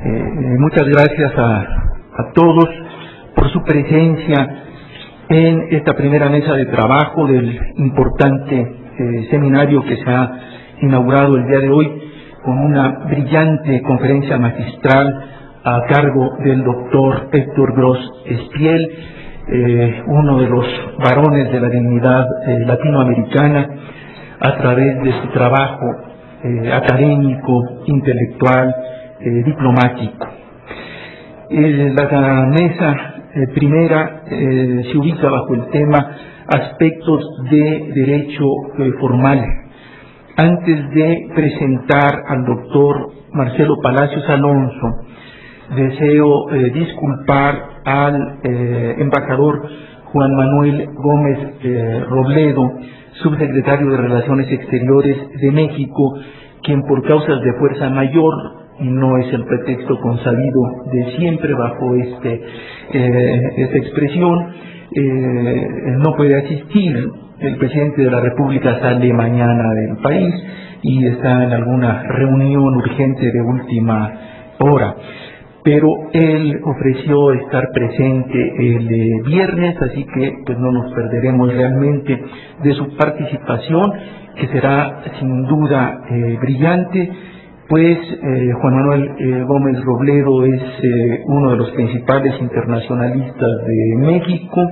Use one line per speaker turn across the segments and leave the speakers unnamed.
Muchas gracias a todos por su presencia en esta primera mesa de trabajo del importante seminario que se ha inaugurado el día de hoy con una brillante conferencia magistral a cargo del doctor Héctor Gros Espiel, uno de los varones de la dignidad latinoamericana, a través de su trabajo académico, intelectual, diplomático. La mesa primera se ubica bajo el tema aspectos de derecho formal. Antes de presentar al doctor Marcelo Palacios Alonso, deseo disculpar al embajador Juan Manuel Gómez Robledo, subsecretario de Relaciones Exteriores de México, quien por causas de fuerza mayor, y no es el pretexto consabido de siempre bajo esta expresión, no puede asistir. El presidente de la República sale mañana del país y está en alguna reunión urgente de última hora, pero él ofreció estar presente el viernes, así que pues no nos perderemos realmente de su participación, que será sin duda brillante, pues Juan Manuel Gómez Robledo es uno de los principales internacionalistas de México,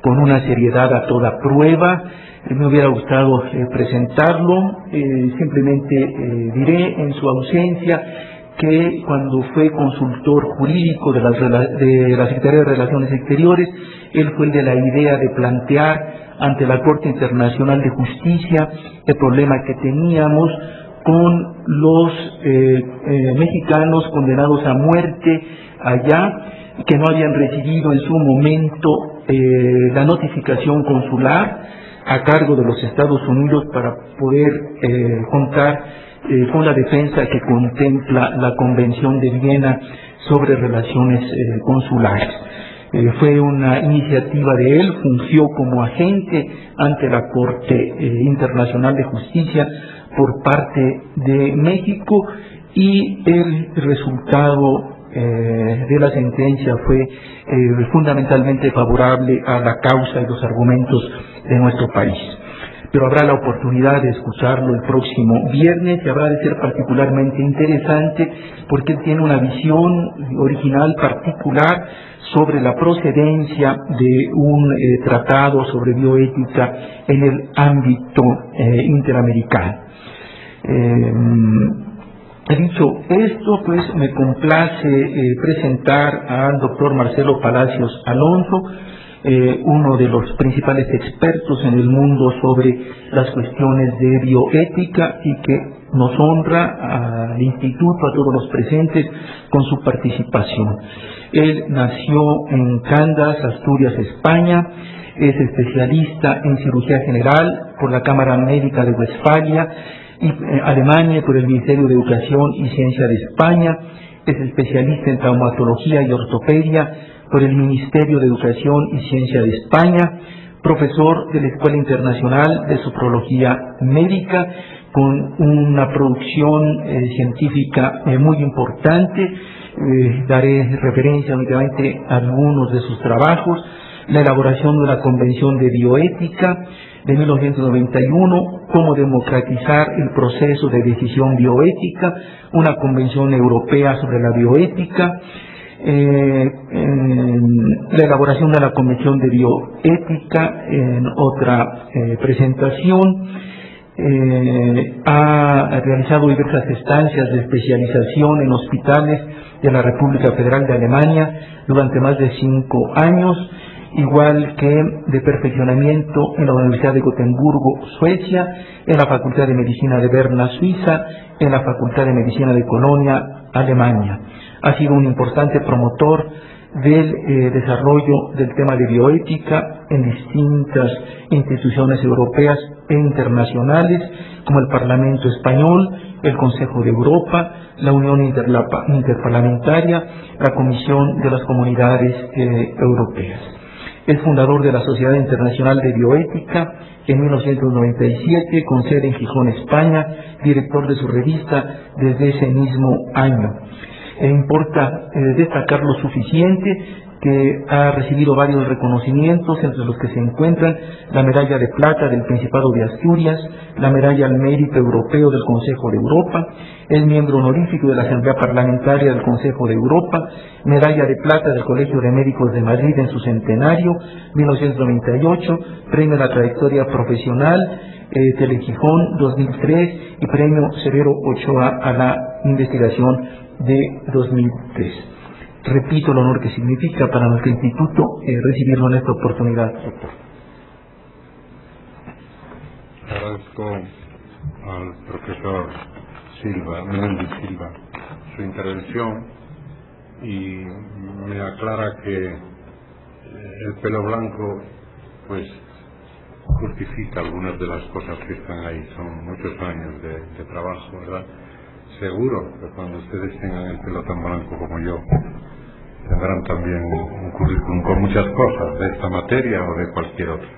con una seriedad a toda prueba. Me hubiera gustado presentarlo, simplemente diré en su ausencia que cuando fue consultor jurídico de la Secretaría de Relaciones Exteriores, él fue el de la idea de plantear ante la Corte Internacional de Justicia el problema que teníamos con los mexicanos condenados a muerte allá, que no habían recibido en su momento la notificación consular a cargo de los Estados Unidos para poder contar con la defensa que contempla la Convención de Viena sobre relaciones consulares. Fue una iniciativa de él, fungió como agente ante la Corte Internacional de Justicia por parte de México, y el resultado de la sentencia fue fundamentalmente favorable a la causa y los argumentos de nuestro país. Pero habrá la oportunidad de escucharlo el próximo viernes y habrá de ser particularmente interesante porque él tiene una visión original particular sobre la procedencia de un tratado sobre bioética en el ámbito interamericano. Dicho esto, pues me complace presentar al doctor Marcelo Palacios Alonso, uno de los principales expertos en el mundo sobre las cuestiones de bioética y que nos honra al Instituto, a todos los presentes, con su participación. Él nació en Candas, Asturias, España, es especialista en cirugía general por la Cámara Médica de Westfalia, Alemania, por el Ministerio de Educación y Ciencia de España, es especialista en traumatología y ortopedia por el Ministerio de Educación y Ciencia de España, profesor de la Escuela Internacional de Sofrología Médica, con una producción científica muy importante. Daré referencia únicamente a algunos de sus trabajos: la elaboración de la Convención de Bioética de 1991, cómo democratizar el proceso de decisión bioética, una convención europea sobre la bioética, la elaboración de la Convención de Bioética en otra presentación. Ha realizado diversas estancias de especialización en hospitales de la República Federal de Alemania durante más de 5 años, igual que de perfeccionamiento en la Universidad de Gotemburgo, Suecia, en la Facultad de Medicina de Berna, Suiza, en la Facultad de Medicina de Colonia, Alemania. Ha sido un importante promotor del desarrollo del tema de bioética en distintas instituciones europeas e internacionales, como el Parlamento Español, el Consejo de Europa, la Unión Interparlamentaria, la Comisión de las Comunidades Europeas. Es fundador de la Sociedad Internacional de Bioética en 1997, con sede en Gijón, España, director de su revista desde ese mismo año. importa destacar lo suficiente que ha recibido varios reconocimientos, entre los que se encuentran la medalla de plata del Principado de Asturias, la medalla al mérito europeo del Consejo de Europa, es miembro honorífico de la Asamblea Parlamentaria del Consejo de Europa, medalla de plata del Colegio de Médicos de Madrid en su centenario, 1998, premio a la trayectoria profesional, Telegijón 2003 y premio Severo Ochoa a la investigación de 2003. Repito el honor que significa para nuestro instituto recibirlo en esta oportunidad, doctor.
Agradezco al profesor Menéndez Silva su intervención y me aclara que el pelo blanco pues justifica algunas de las cosas que están ahí. Son muchos años de trabajo, ¿verdad? Seguro que cuando ustedes tengan el pelo tan blanco como yo, tendrán también un currículum con muchas cosas de esta materia o de cualquier otra.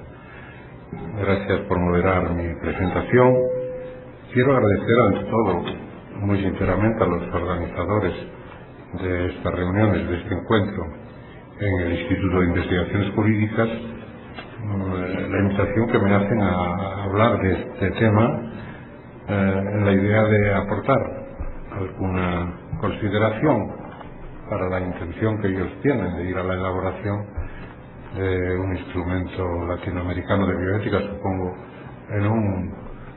Gracias por moderar mi presentación. Quiero agradecer ante todo, muy sinceramente, a los organizadores de estas reuniones, de este encuentro en el Instituto de Investigaciones Jurídicas, la invitación que me hacen a hablar de este tema en la idea de aportar alguna consideración para la intención que ellos tienen de ir a la elaboración de un instrumento latinoamericano de bioética, supongo, en un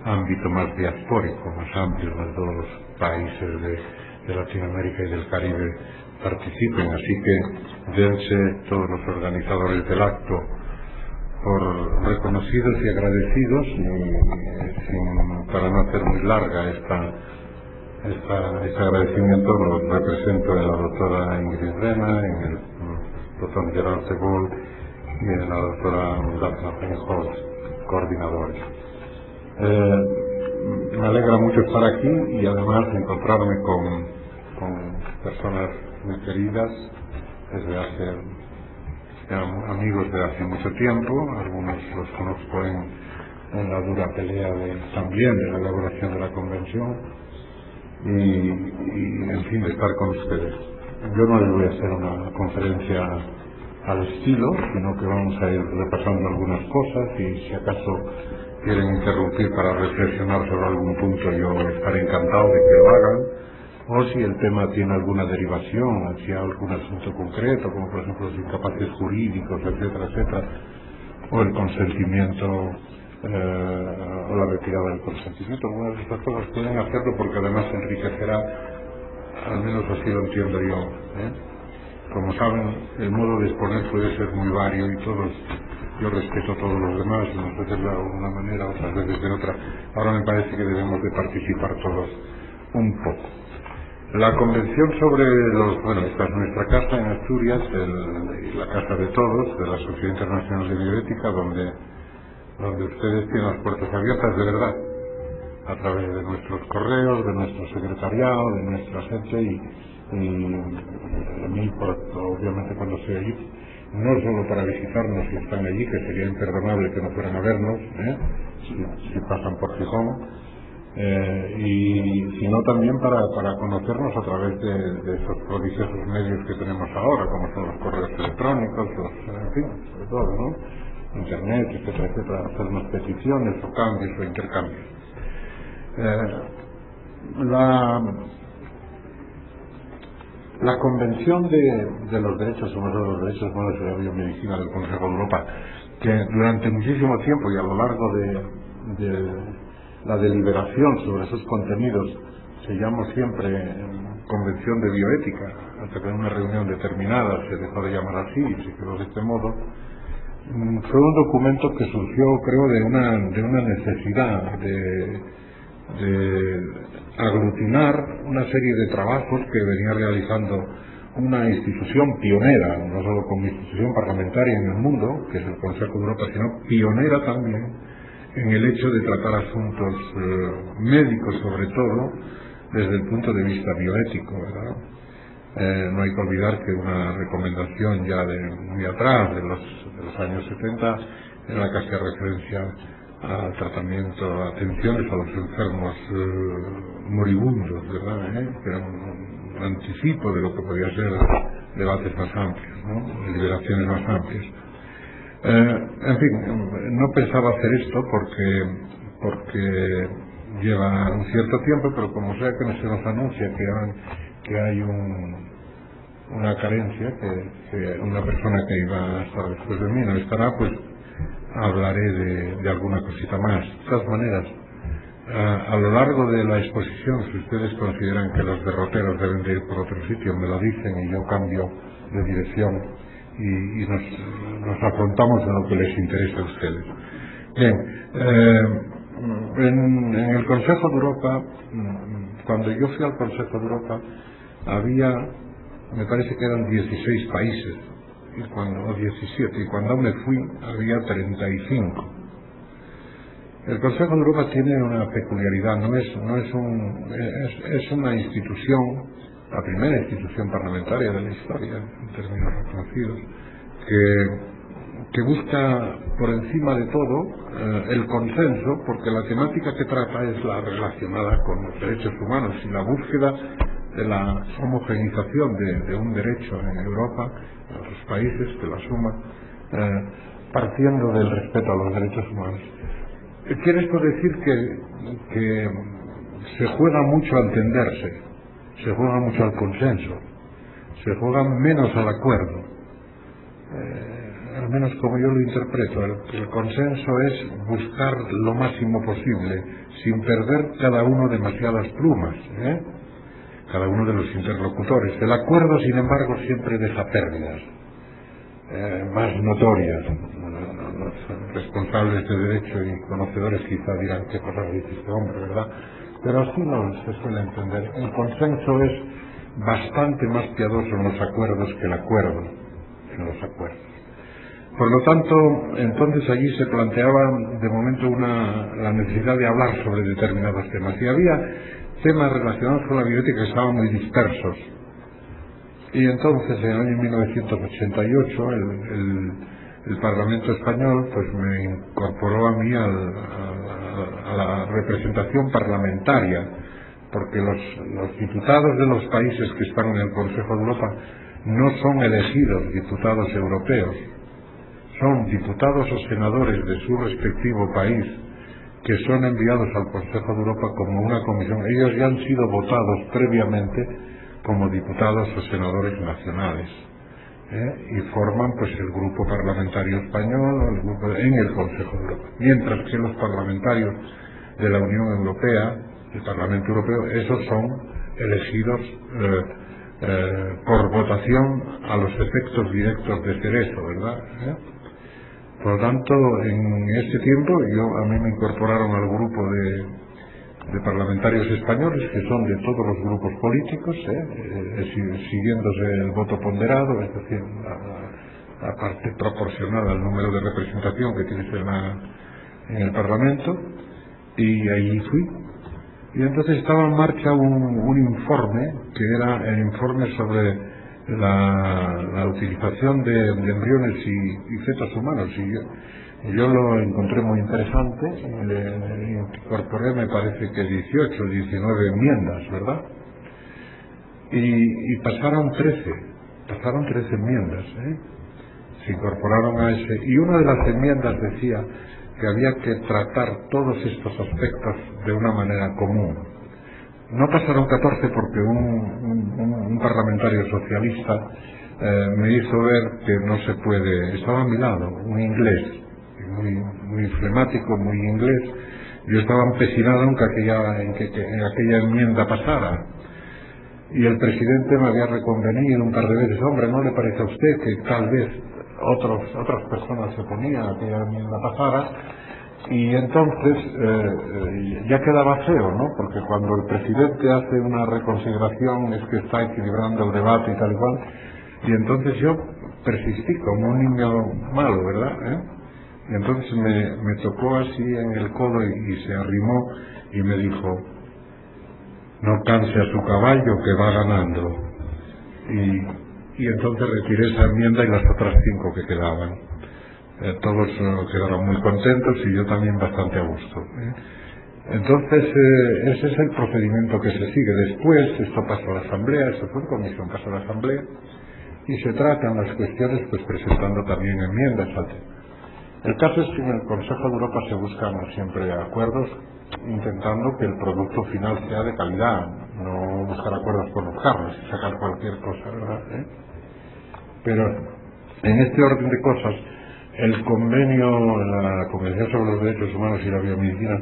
ámbito más diaspórico, más amplio, donde todos los países de Latinoamérica y del Caribe participen. Así que dense todos los organizadores del acto por reconocidos y agradecidos, para no hacer muy larga este agradecimiento lo represento en la doctora Ingrid Rena, en el doctor Gerard Segol y en la doctora Daphne Penholz, coordinadores. Me alegra mucho estar aquí y además encontrarme con personas muy queridas amigos de hace mucho tiempo. Algunos los conozco en la dura pelea también de la elaboración de la convención. Y en fin, de estar con ustedes. Yo no les voy a hacer una conferencia al estilo, sino que vamos a ir repasando algunas cosas y si acaso quieren interrumpir para reflexionar sobre algún punto, yo estaré encantado de que lo hagan, o si el tema tiene alguna derivación hacia algún asunto concreto, como por ejemplo los incapaces jurídicos, etcétera, etcétera, o el consentimiento o la retirada del consentimiento. Algunas de estas cosas pueden hacerlo porque además enriquecerá, al menos así lo entiendo yo. Como saben, el modo de exponer puede ser muy vario y yo respeto a todos los demás, unas veces de una manera, otras veces de otra. Ahora me parece que debemos de participar todos un poco. La convención sobre esta es nuestra casa en Asturias, la casa de todos, de la Sociedad Internacional de Bioética, donde ustedes tienen las puertas abiertas de verdad, a través de nuestros correos, de nuestro secretariado, de nuestra gente y a mí, obviamente, cuando estoy allí, no solo para visitarnos si están allí, que sería imperdonable que no fueran a vernos, si pasan por Gijón, sino también para conocernos a través de esos prodigiosos medios que tenemos ahora, como son los correos electrónicos, en fin, sobre todo, ¿no? Internet, etcétera, etcétera, hacernos peticiones o cambios o intercambios. La Convención de los Derechos Humanos, los Derechos Humanos de la Biomedicina del Consejo de Europa, que durante muchísimo tiempo y a lo largo de la deliberación sobre sus contenidos se llamó siempre Convención de Bioética, hasta que en una reunión determinada se dejó de llamar así y se quedó de este modo. Fue un documento que surgió, creo, de una necesidad de aglutinar una serie de trabajos que venía realizando una institución pionera, no solo como institución parlamentaria en el mundo, que es el Consejo de Europa, sino pionera también en el hecho de tratar asuntos médicos, sobre todo, desde el punto de vista bioético, ¿verdad? No hay que olvidar que una recomendación ya de muy atrás, de los años 70, en la que hacía referencia al tratamiento, atenciones a los enfermos moribundos, ¿verdad? Que eran anticipo de lo que podía ser debates más amplios, ¿no? Deliberaciones más amplias. En fin, no pensaba hacer esto porque lleva un cierto tiempo, pero como sea que se nos anuncia que hay una carencia, que una persona que iba a estar después de mí no estará, pues hablaré de alguna cosita más. De todas maneras, a lo largo de la exposición, si ustedes consideran que los derroteros deben de ir por otro sitio, me lo dicen y yo cambio de dirección y nos afrontamos en lo que les interesa a ustedes. Bien, en el Consejo de Europa, cuando yo fui al Consejo de Europa, había, me parece que eran 16 países, o 17, y cuando me fui había 35. El Consejo de Europa tiene una peculiaridad, es una institución, la primera institución parlamentaria de la historia, en términos reconocidos, que busca por encima de todo el consenso, porque la temática que trata es la relacionada con los derechos humanos y la búsqueda de la homogeneización de un derecho en Europa, en otros países, que la suma, partiendo del respeto a los derechos humanos. Quiere esto decir que se juega mucho a entenderse, se juega mucho al consenso, se juega menos al acuerdo. Al menos como yo lo interpreto, el consenso es buscar lo máximo posible, sin perder cada uno demasiadas plumas, cada uno de los interlocutores. El acuerdo, sin embargo, siempre deja pérdidas más notorias. Los responsables de derecho y conocedores quizá dirán qué cosas dice este hombre, ¿verdad? Pero así no se suele entender. El consenso es bastante más piadoso en los acuerdos que el acuerdo en los acuerdos. Por lo tanto, entonces allí se planteaba de momento la necesidad de hablar sobre determinados temas. Y había temas relacionados con la bioética que estaban muy dispersos. Y entonces, en el año 1988, el Parlamento español pues me incorporó a mí a la representación parlamentaria, porque los diputados de los países que están en el Consejo de Europa no son elegidos diputados europeos, son diputados o senadores de su respectivo país que son enviados al Consejo de Europa como una comisión. Ellos ya han sido votados previamente como diputados o senadores nacionales, y forman pues el grupo parlamentario español en el Consejo de Europa, mientras que los parlamentarios de la Unión Europea, el Parlamento Europeo, esos son elegidos por votación a los efectos directos de ser eso, ¿verdad? Por lo tanto, en este tiempo a mí me incorporaron al grupo de parlamentarios españoles, que son de todos los grupos políticos, siguiéndose el voto ponderado, es decir, la parte proporcional al número de representación que tienes en el Parlamento, y ahí fui. Y entonces estaba en marcha un informe, que era el informe sobre la utilización de embriones y fetos humanos, y yo lo encontré muy interesante, y le incorporé, me parece que 18 o 19 enmiendas, ¿verdad? Y pasaron 13 enmiendas, se incorporaron a ese, y una de las enmiendas decía que había que tratar todos estos aspectos de una manera común. No pasaron 14 porque un parlamentario socialista me hizo ver que no se puede. Estaba a mi lado, un inglés, muy flemático, muy inglés. Yo estaba empecinado en que aquella enmienda pasara. Y el presidente me había reconvenido un par de veces: hombre, ¿no le parece a usted que tal vez otras personas se oponían a que aquella enmienda pasara? Y entonces ya quedaba feo, ¿no? Porque cuando el presidente hace una reconsideración es que está equilibrando el debate y tal y cual. Y entonces yo persistí como un niño malo, ¿verdad? Y entonces me tocó así en el codo y se arrimó y me dijo: no canse a su caballo, que va ganando. Y entonces retiré esa enmienda y las otras 5 que quedaban. Todos quedaron muy contentos y yo también bastante a gusto. Entonces, ese es el procedimiento que se sigue. Después, esto pasa a la Asamblea, esto fue en comisión, pasa a la Asamblea, y se tratan las cuestiones pues presentando también enmiendas. El caso es que en el Consejo de Europa se buscan siempre acuerdos, intentando que el producto final sea de calidad, no buscar acuerdos por buscarlos y sacar cualquier cosa, ¿verdad? Pero en este orden de cosas, el convenio, la Convención sobre los Derechos Humanos y la Biomedicina,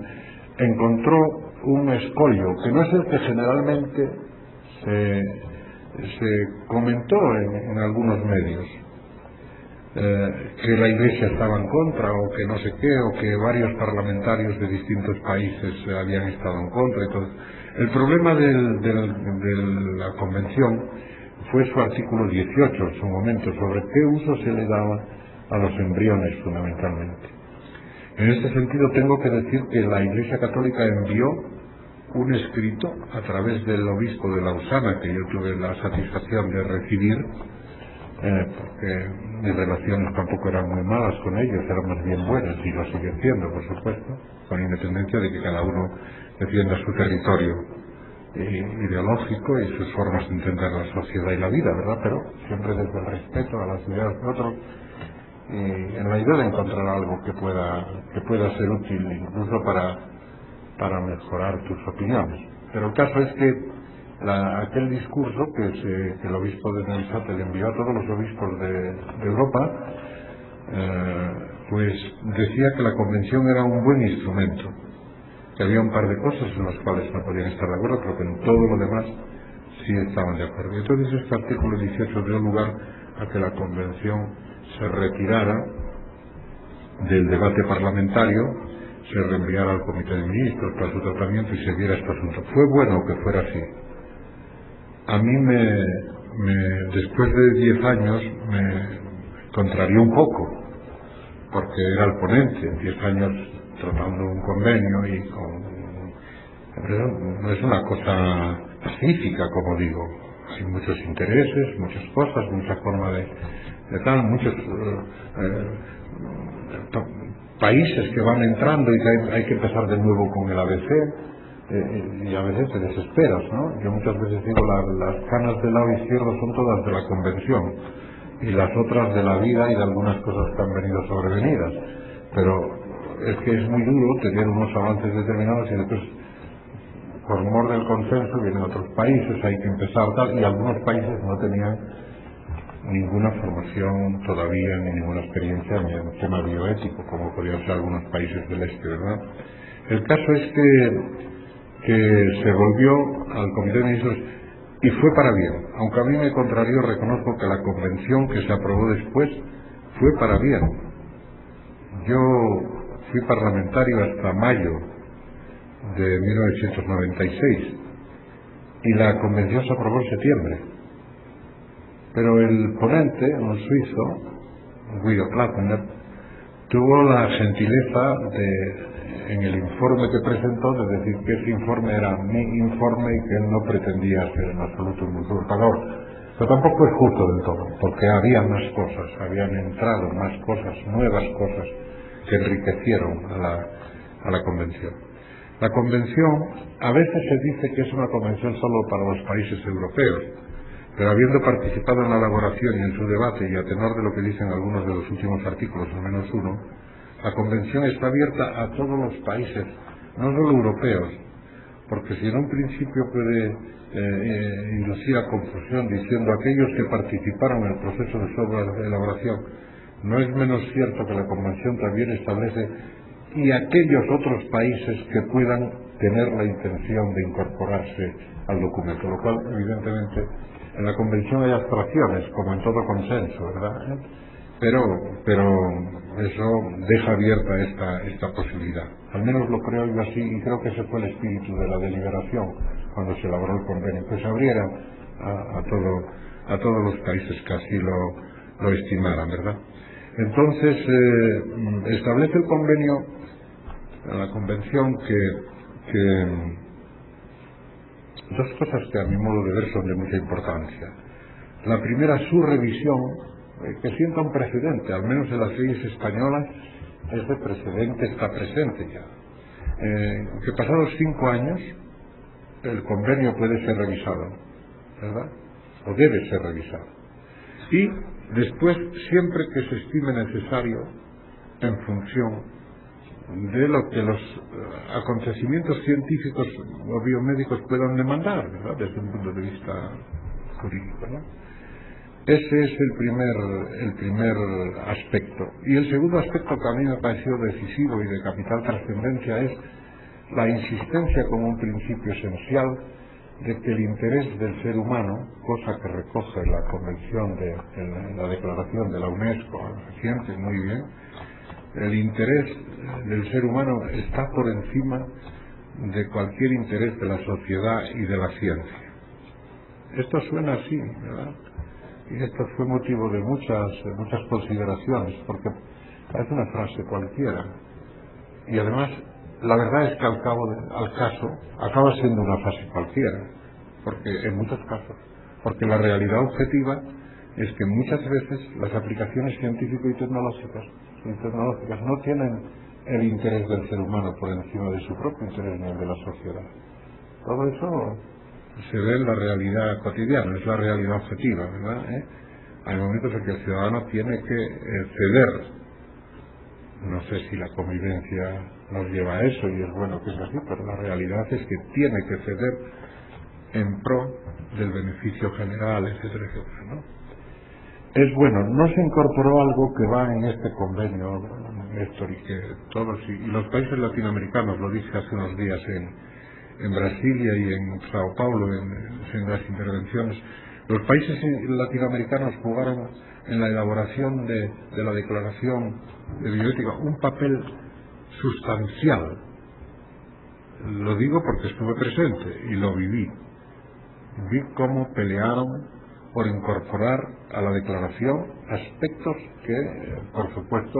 encontró un escollo que no es el que generalmente se comentó en algunos medios, que la Iglesia estaba en contra o que no sé qué, o que varios parlamentarios de distintos países habían estado en contra y todo. El problema de la Convención fue su artículo 18 en su momento, sobre qué uso se le daba a los embriones fundamentalmente. En este sentido tengo que decir que la Iglesia Católica envió un escrito a través del obispo de Lausana, que yo tuve la satisfacción de recibir, porque mis relaciones tampoco eran muy malas con ellos, eran más bien buenas, y lo siguen siendo, por supuesto, con independencia de que cada uno defienda su territorio ideológico y sus formas de entender la sociedad y la vida, ¿verdad? Pero siempre desde el respeto a las ideas de otros y en la idea de encontrar algo que pueda ser útil incluso para mejorar tus opiniones. Pero el caso es que aquel discurso que el obispo de Neuchâtel envió a todos los obispos de Europa, pues decía que la convención era un buen instrumento, que había un par de cosas en las cuales no podían estar de acuerdo, pero que en todo lo demás sí estaban de acuerdo. Y entonces este artículo 18 dio lugar a que la convención se retirara del debate parlamentario, se reenviara al Comité de Ministros para su tratamiento y se viera este asunto. Fue bueno que fuera así. A mí después de 10 años me contrarió un poco, porque era el ponente, 10 años tratando un convenio y no es una cosa pacífica, como digo. Hay muchos intereses, muchas cosas, mucha forma de tal, muchos países que van entrando y que hay que empezar de nuevo con el ABC. Y a veces te desesperas, ¿no? Yo muchas veces digo, las canas del lado izquierdo son todas de la Convención y las otras de la vida y de algunas cosas que han venido sobrevenidas, pero es que es muy duro tener unos avances determinados y después, por mor del consenso, vienen otros países, hay que empezar tal, y algunos países no tenían ninguna formación todavía ni ninguna experiencia en el tema bioético, como podrían ser algunos países del este, ¿verdad? El caso es que se volvió al Comité de Ministros y fue para bien. Aunque a mí me contrarió, reconozco que la convención que se aprobó después fue para bien. Yo fui parlamentario hasta mayo de 1996 y la convención se aprobó en septiembre. Pero el ponente, un suizo, Guido Plattner, tuvo la gentileza en el informe que presentó de decir que ese informe era mi informe y que él no pretendía ser en absoluto un usurpador. Pero tampoco es justo del todo, porque había más cosas, habían entrado más cosas, nuevas cosas que enriquecieron a la convención. La convención, a veces se dice que es una convención solo para los países europeos, pero habiendo participado en la elaboración y en su debate, y a tenor de lo que dicen algunos de los últimos artículos, al menos uno, la Convención está abierta a todos los países, no solo europeos, porque si en un principio puede inducir a confusión diciendo aquellos que participaron en el proceso de su elaboración, no es menos cierto que la Convención también establece y aquellos otros países que puedan tener la intención de incorporarse al documento, lo cual evidentemente en la Convención hay abstracciones, como en todo consenso, ¿verdad? Pero eso deja abierta esta posibilidad. Al menos lo creo yo así, y creo que ese fue el espíritu de la deliberación cuando se elaboró el convenio, que se abriera a todos los países que así lo estimaran, ¿verdad? Entonces, establece el convenio, la convención, que dos cosas que a mi modo de ver son de mucha importancia. La primera, su revisión, que sienta un precedente, al menos en las leyes españolas ese precedente está presente ya. que pasados 5 años el convenio puede ser revisado, ¿verdad? O debe ser revisado. Y después, siempre que se estime necesario, en función de lo que los acontecimientos científicos o biomédicos puedan demandar, ¿verdad? Desde un punto de vista jurídico, ¿no? Ese es el primer aspecto. Y el segundo aspecto que a mí me pareció decisivo y de capital trascendencia es la insistencia como un principio esencial de que el interés del ser humano, cosa que recoge la convención de la declaración de la UNESCO reciente, muy bien, el interés del ser humano está por encima de cualquier interés de la sociedad y de la ciencia. Esto suena así, ¿verdad? Y esto fue motivo de muchas consideraciones, porque parece una frase cualquiera. Y además, la verdad es que al caso acaba siendo una frase cualquiera, porque en muchos casos, porque la realidad objetiva es que muchas veces las aplicaciones científicas y tecnológicas no tienen el interés del ser humano por encima de su propio interés ni el de la sociedad. Todo eso se ve en la realidad cotidiana, es la realidad objetiva, ¿verdad? Hay momentos en que el ciudadano tiene que ceder. No sé si la convivencia nos lleva a eso y es bueno que sea así, pero la realidad es que tiene que ceder en pro del beneficio general, etcétera, etcétera, ¿no? Es bueno, no se incorporó algo que va en este convenio, Néstor, y que todos, y los países latinoamericanos, lo dije hace unos días en Brasilia y en Sao Paulo, en las intervenciones, los países latinoamericanos jugaron en la elaboración de la declaración de bioética un papel sustancial. Lo digo porque estuve presente y lo viví. Vi cómo pelearon por incorporar a la declaración aspectos que, por supuesto,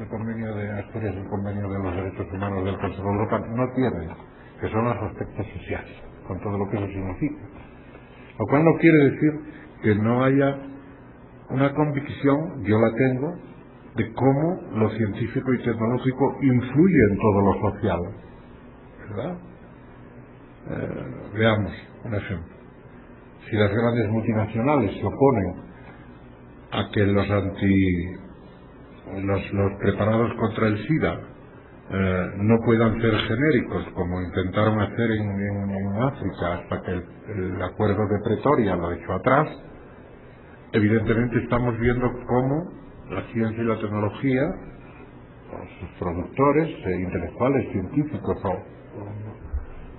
el convenio de Asturias y el convenio de los derechos humanos del Consejo de Europa no tienen, que son los aspectos sociales, con todo lo que eso significa. Lo cual no quiere decir que no haya una convicción, yo la tengo, de cómo lo científico y tecnológico influye en todo lo social, ¿verdad? Veamos un ejemplo. Si las grandes multinacionales se oponen a que los preparados contra el SIDA no puedan ser genéricos, como intentaron hacer en África hasta que el acuerdo de Pretoria lo echó atrás, evidentemente estamos viendo cómo la ciencia y la tecnología, sus productores intelectuales, científicos o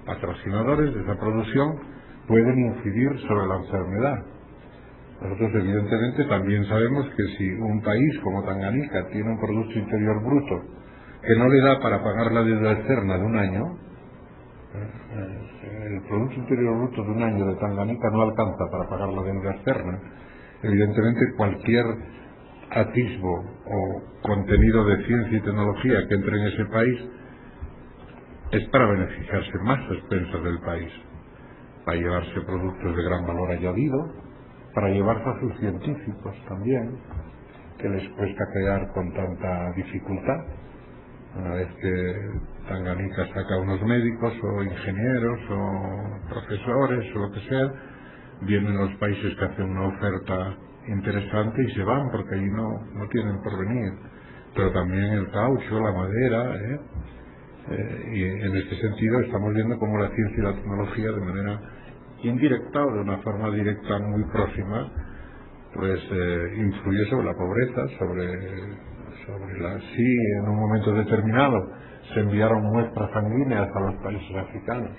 patrocinadores de esa producción, pueden incidir sobre la enfermedad. Nosotros evidentemente también sabemos que si un país como Tanganica tiene un Producto Interior Bruto que no le da para pagar la deuda externa de un año, el Producto Interior Bruto de un año de Tanganica no alcanza para pagar la deuda externa, evidentemente cualquier atisbo o contenido de ciencia y tecnología que entre en ese país es para beneficiarse más a expensas del país, para llevarse productos de gran valor añadido, para llevarse a sus científicos también, que les cuesta crear con tanta dificultad. Una vez que Tanganica saca unos médicos o ingenieros o profesores o lo que sea, vienen los países que hacen una oferta interesante y se van porque allí no tienen porvenir. Pero también el caucho, la madera, y en este sentido estamos viendo cómo la ciencia y la tecnología, de manera indirecta o de una forma directa muy próxima, pues influye sobre la pobreza, sobre sí, en un momento determinado se enviaron muestras sanguíneas a los países africanos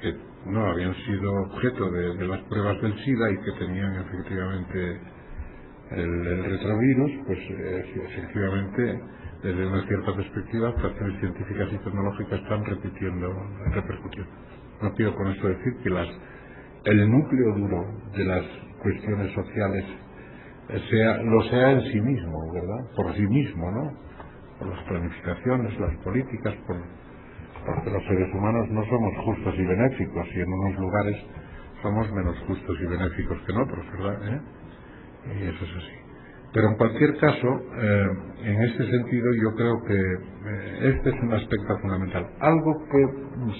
que no habían sido objeto de las pruebas del SIDA y que tenían efectivamente el retrovirus, pues efectivamente desde una cierta perspectiva actuaciones científicas y tecnológicas están repercutiendo. No quiero con esto decir que el núcleo duro de las cuestiones sociales lo sea en sí mismo, ¿verdad? Por sí mismo, ¿no? Por las planificaciones, las políticas, porque los seres humanos no somos justos y benéficos, y en unos lugares somos menos justos y benéficos que en otros, ¿verdad? Y eso es así. Pero en cualquier caso, en este sentido yo creo que este es un aspecto fundamental. Algo que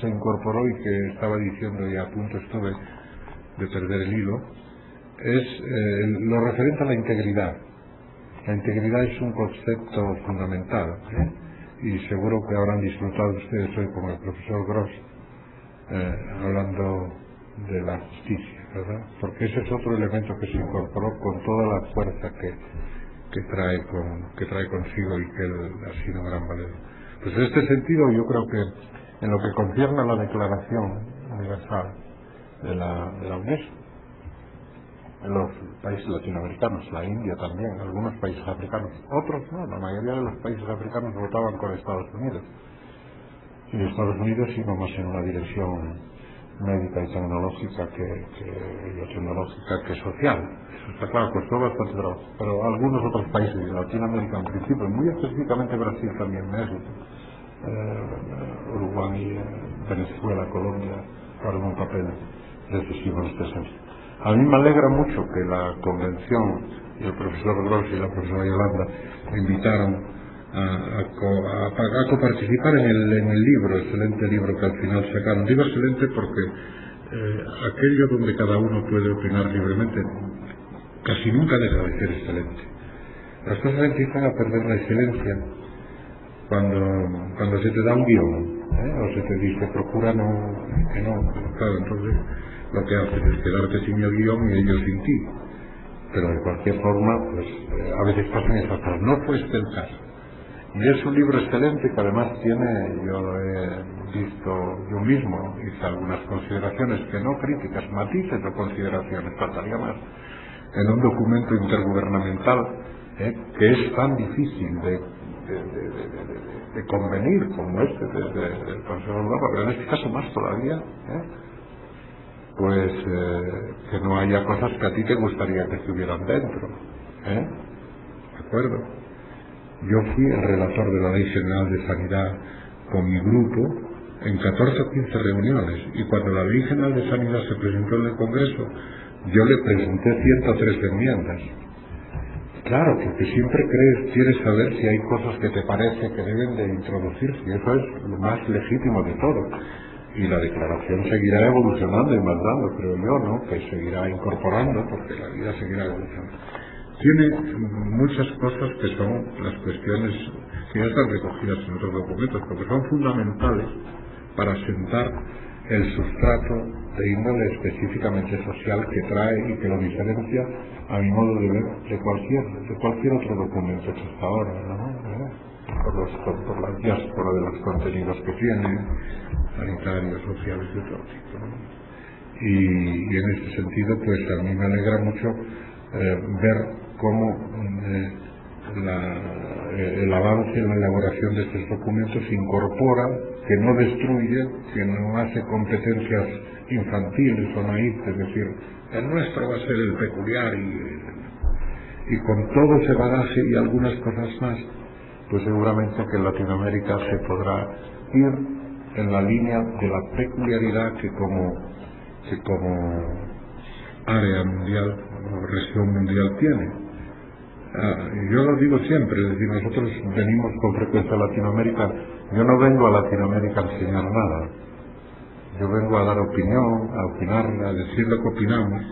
se incorporó y que estaba diciendo y a punto estuve de perder el hilo, es lo referente a la integridad. La integridad es un concepto fundamental, y seguro que habrán disfrutado ustedes hoy con el profesor Gross hablando de la justicia, ¿verdad? Porque ese es otro elemento que se incorporó con toda la fuerza que trae consigo y que él ha sido un gran valedor. Pues en este sentido yo creo que en lo que concierne a la Declaración Universal de la UNESCO, en los países latinoamericanos, la India también, algunos países africanos, otros no, la mayoría de los países africanos votaban con Estados Unidos, y Estados Unidos iba más en una dirección médica y tecnológica que social. Eso está claro, costó bastante trabajo. Pero algunos otros países de Latinoamérica en principio, muy específicamente Brasil también, México, Uruguay, Venezuela, Colombia, jugaron un papel decisivo en este sentido. A mí me alegra mucho que la convención y el profesor Gross y la profesora Yolanda me invitaron a coparticipar en el libro, excelente libro que al final sacaron. Digo excelente porque aquello donde cada uno puede opinar libremente casi nunca deja de ser excelente. Las cosas empiezan a perder la excelencia cuando se te da un guión, o se te dice procura que no, claro, entonces lo que haces es quedarte sin el guión y ellos sin ti. Pero de cualquier forma, pues a veces pasan esas cosas. No fue este el caso. Y es un libro excelente que además tiene, yo lo he visto yo mismo, hice algunas consideraciones, que no críticas, matices o consideraciones, faltaría más, en un documento intergubernamental que es tan difícil de convenir como este del Consejo de Europa, pero en este caso más todavía, pues que no haya cosas que a ti te gustaría que estuvieran dentro, ¿de acuerdo? Yo fui el relator de la Ley General de Sanidad con mi grupo en 14 o 15 reuniones, y cuando la Ley General de Sanidad se presentó en el Congreso, yo le presenté 103 enmiendas. Claro, porque siempre quieres saber si hay cosas que te parece que deben de introducirse, y eso es lo más legítimo de todo. Y la declaración seguirá evolucionando y mandando, creo yo, ¿no? Que seguirá incorporando, porque la vida seguirá evolucionando. Tiene muchas cosas que son las cuestiones que ya están recogidas en otros documentos, porque son fundamentales para sentar el sustrato de índole específicamente social que trae y que lo diferencia, a mi modo de ver, de cualquier otro documento hecho hasta ahora, ¿no? Por la diáspora de los contenidos que tiene, sanitarios, sociales, de todo tipo, ¿no? Y en ese sentido, pues a mí me alegra mucho ver cómo el avance en la elaboración de estos documentos incorpora, que no destruye, que no hace competencias infantiles o naíves, es decir, el nuestro va a ser el peculiar, y con todo ese bagaje y algunas cosas más, pues seguramente que en Latinoamérica se podrá ir en la línea de la peculiaridad que como área mundial o región mundial tiene. Yo lo digo siempre, es decir, nosotros venimos con frecuencia a Latinoamérica. Yo no vengo a Latinoamérica a enseñar nada, yo vengo a dar opinión, a opinar, a decir lo que opinamos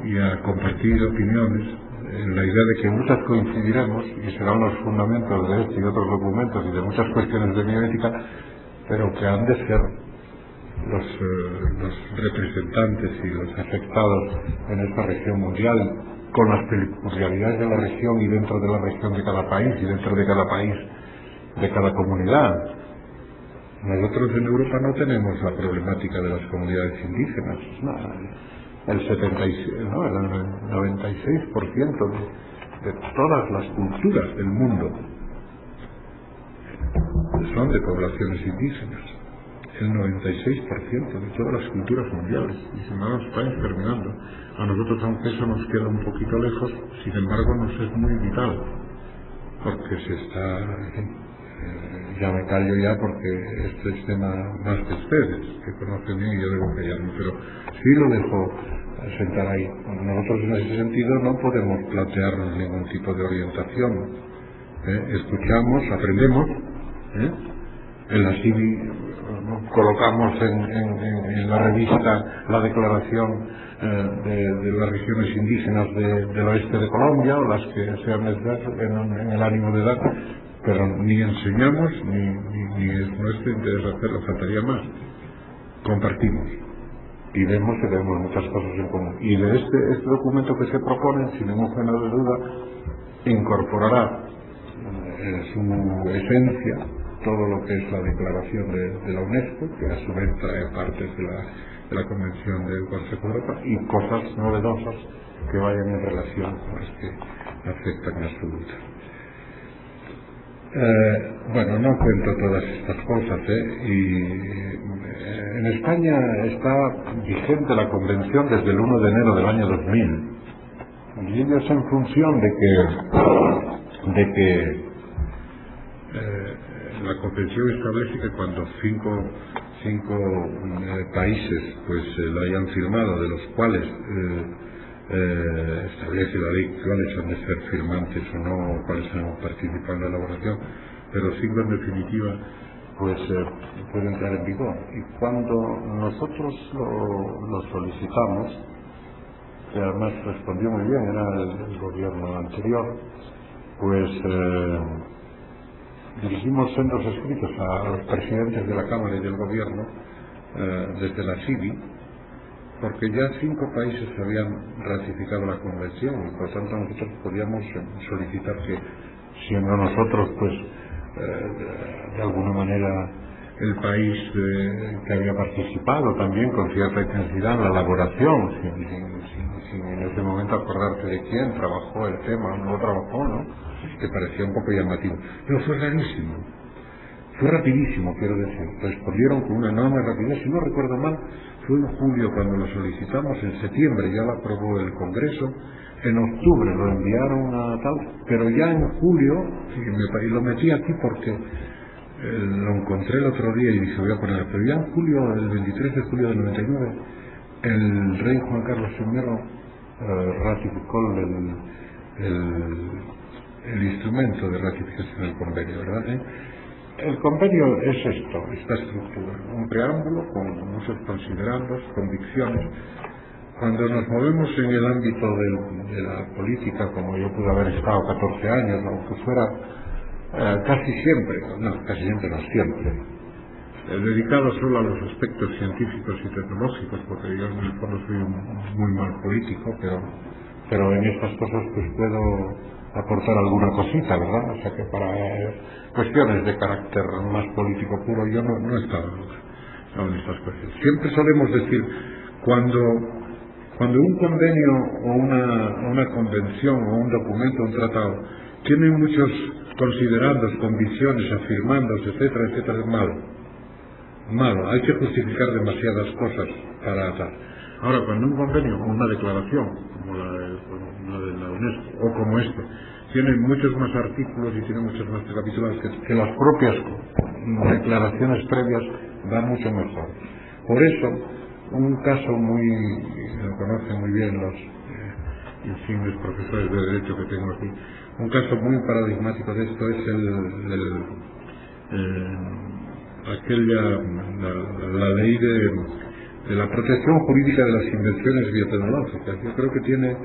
y a compartir opiniones, en la idea de que muchas coincidiremos y serán los fundamentos de este y otros documentos y de muchas cuestiones de bioética, pero que han de ser los representantes y los afectados en esta región mundial, con las peculiaridades de la región y dentro de la región de cada país y dentro de cada país de cada comunidad. Nosotros en Europa no tenemos la problemática de las comunidades indígenas, el 96% de todas las culturas del mundo son de poblaciones indígenas, el 96% de todas las culturas mundiales, y si no nos están terminando. A nosotros, aunque eso nos queda un poquito lejos, sin embargo nos es muy vital, porque se está, ya me callo ya porque este es tema más que ustedes, que conocen bien y yo debo callarme, pero sí lo dejo sentar ahí. Nosotros en ese sentido no podemos plantearnos ningún tipo de orientación. Escuchamos, aprendemos, en la CIVI colocamos en la revista la declaración de las regiones indígenas del oeste de Colombia, o las que sean necesarias en el ánimo de dar, pero ni enseñamos ni es nuestro interés hacerlo, faltaría más. Compartimos y vemos que tenemos muchas cosas en común, y de este documento que se propone, sin ningún género de duda, incorporará en su esencia todo lo que es la declaración de la UNESCO, que a su vez trae partes de la Convención del Consejo de Europa, y cosas novedosas que vayan en relación con las que afectan a su lucha. Bueno, no cuento todas estas cosas, y en España está vigente la Convención desde el 1 de enero del año 2000, y ello es en función de que la Convención establece que cuando cinco países pues la hayan firmado, de los cuales establece la ley cuáles han de ser firmantes o no, cuáles han participado en la elaboración, pero 5 en definitiva pues pueden entrar en vigor. Y cuando nosotros lo solicitamos, que además respondió muy bien, era el gobierno anterior, pues dirigimos sendos escritos a los presidentes de la Cámara y del Gobierno desde la CIVI, porque ya 5 países habían ratificado la Convención, y por lo tanto nosotros podíamos solicitar que, siendo nosotros pues de alguna manera el país que había participado también con cierta intensidad en la elaboración, sin en ese momento acordarte de quién trabajó el tema, no trabajó, ¿no?, que parecía un poco llamativo, pero fue rarísimo, fue rapidísimo, quiero decir, respondieron con una enorme rapidez. Si no recuerdo mal, fue en julio cuando lo solicitamos, en septiembre ya lo aprobó el Congreso, en octubre lo enviaron a tal, pero ya en julio, y lo metí aquí porque lo encontré el otro día y dije voy a poner, pero ya en julio, el 23 de julio del 99, el rey Juan Carlos I ratificó el instrumento de ratificación del convenio, ¿verdad? El convenio es esta estructura, un preámbulo con muchos considerandos, convicciones. Cuando nos movemos en el ámbito de la política, como yo pude haber estado 14 años, aunque fuera casi siempre no siempre, dedicado solo a los aspectos científicos y tecnológicos, porque yo en el fondo soy un muy mal político, pero en estas cosas pues puedo aportar alguna cosita, ¿verdad? O sea que para cuestiones de carácter más político puro yo no he estado en estas cuestiones. Siempre solemos decir, cuando un convenio o una convención o un documento, un tratado, tiene muchos considerandos, convicciones, afirmandos, etcétera, etcétera, es malo, hay que justificar demasiadas cosas para tal. Ahora, cuando un convenio o una declaración, como la de la UNESCO, o como tiene muchos más artículos y tiene muchos más capítulos que las propias declaraciones previas, va mucho mejor. Por eso, un caso lo conocen muy bien los insignes profesores de Derecho que tengo aquí, un caso muy paradigmático de esto es la ley de la protección jurídica de las invenciones biotecnológicas. Yo creo que tiene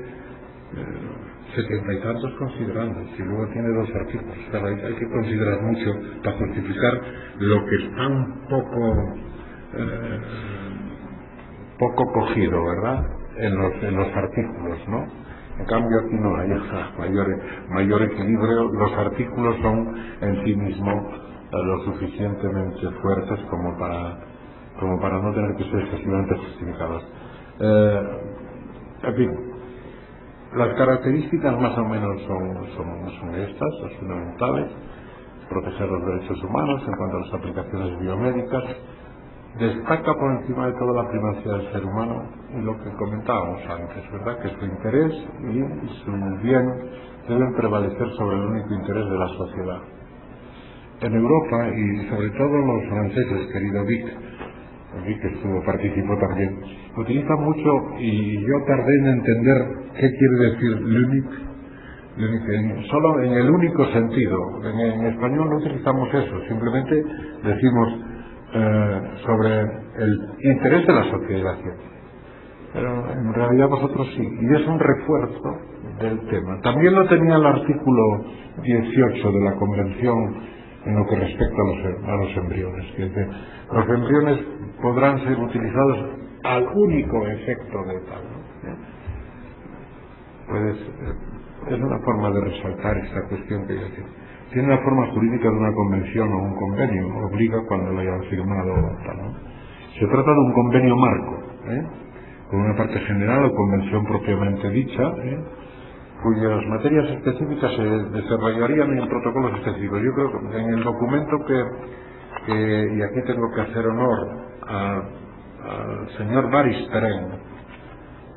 70 y tantos considerandos y luego tiene 2 artículos. Claro, hay que considerar mucho para justificar lo que está un poco cogido, ¿verdad?, en los artículos, ¿no? En cambio aquí no hay mayor equilibrio. Los artículos son en sí mismos lo suficientemente fuertes como para no tener que ser excesivamente justificados. En fin, las características más o menos son estas, las fundamentales: proteger los derechos humanos en cuanto a las aplicaciones biomédicas. Destaca por encima de todo la primacía del ser humano y lo que comentábamos antes, ¿verdad?, que su interés y su bien deben prevalecer sobre el único interés de la sociedad. En Europa, y sobre todo los franceses, querido Vic, Enrique participó también, utiliza mucho, y yo tardé en entender qué quiere decir Lünig, solo en el único sentido. En español no utilizamos eso, simplemente decimos sobre el interés de la sociedad y la ciencia. Pero en realidad vosotros sí, y es un refuerzo del tema. También lo tenía el artículo 18 de la Convención en lo que respecta a los embriones, que dice, los embriones podrán ser utilizados al único efecto de tal, ¿no? Pues es una forma de resaltar esta cuestión que yo decía. Tiene la forma jurídica de una convención o un convenio, obliga cuando lo hayan firmado tal, ¿no? Se trata de un convenio marco, con una parte general o convención propiamente dicha, cuyas materias específicas se desarrollarían en protocolos específicos. Yo creo que en el documento y aquí tengo que hacer honor al señor Baris Terén,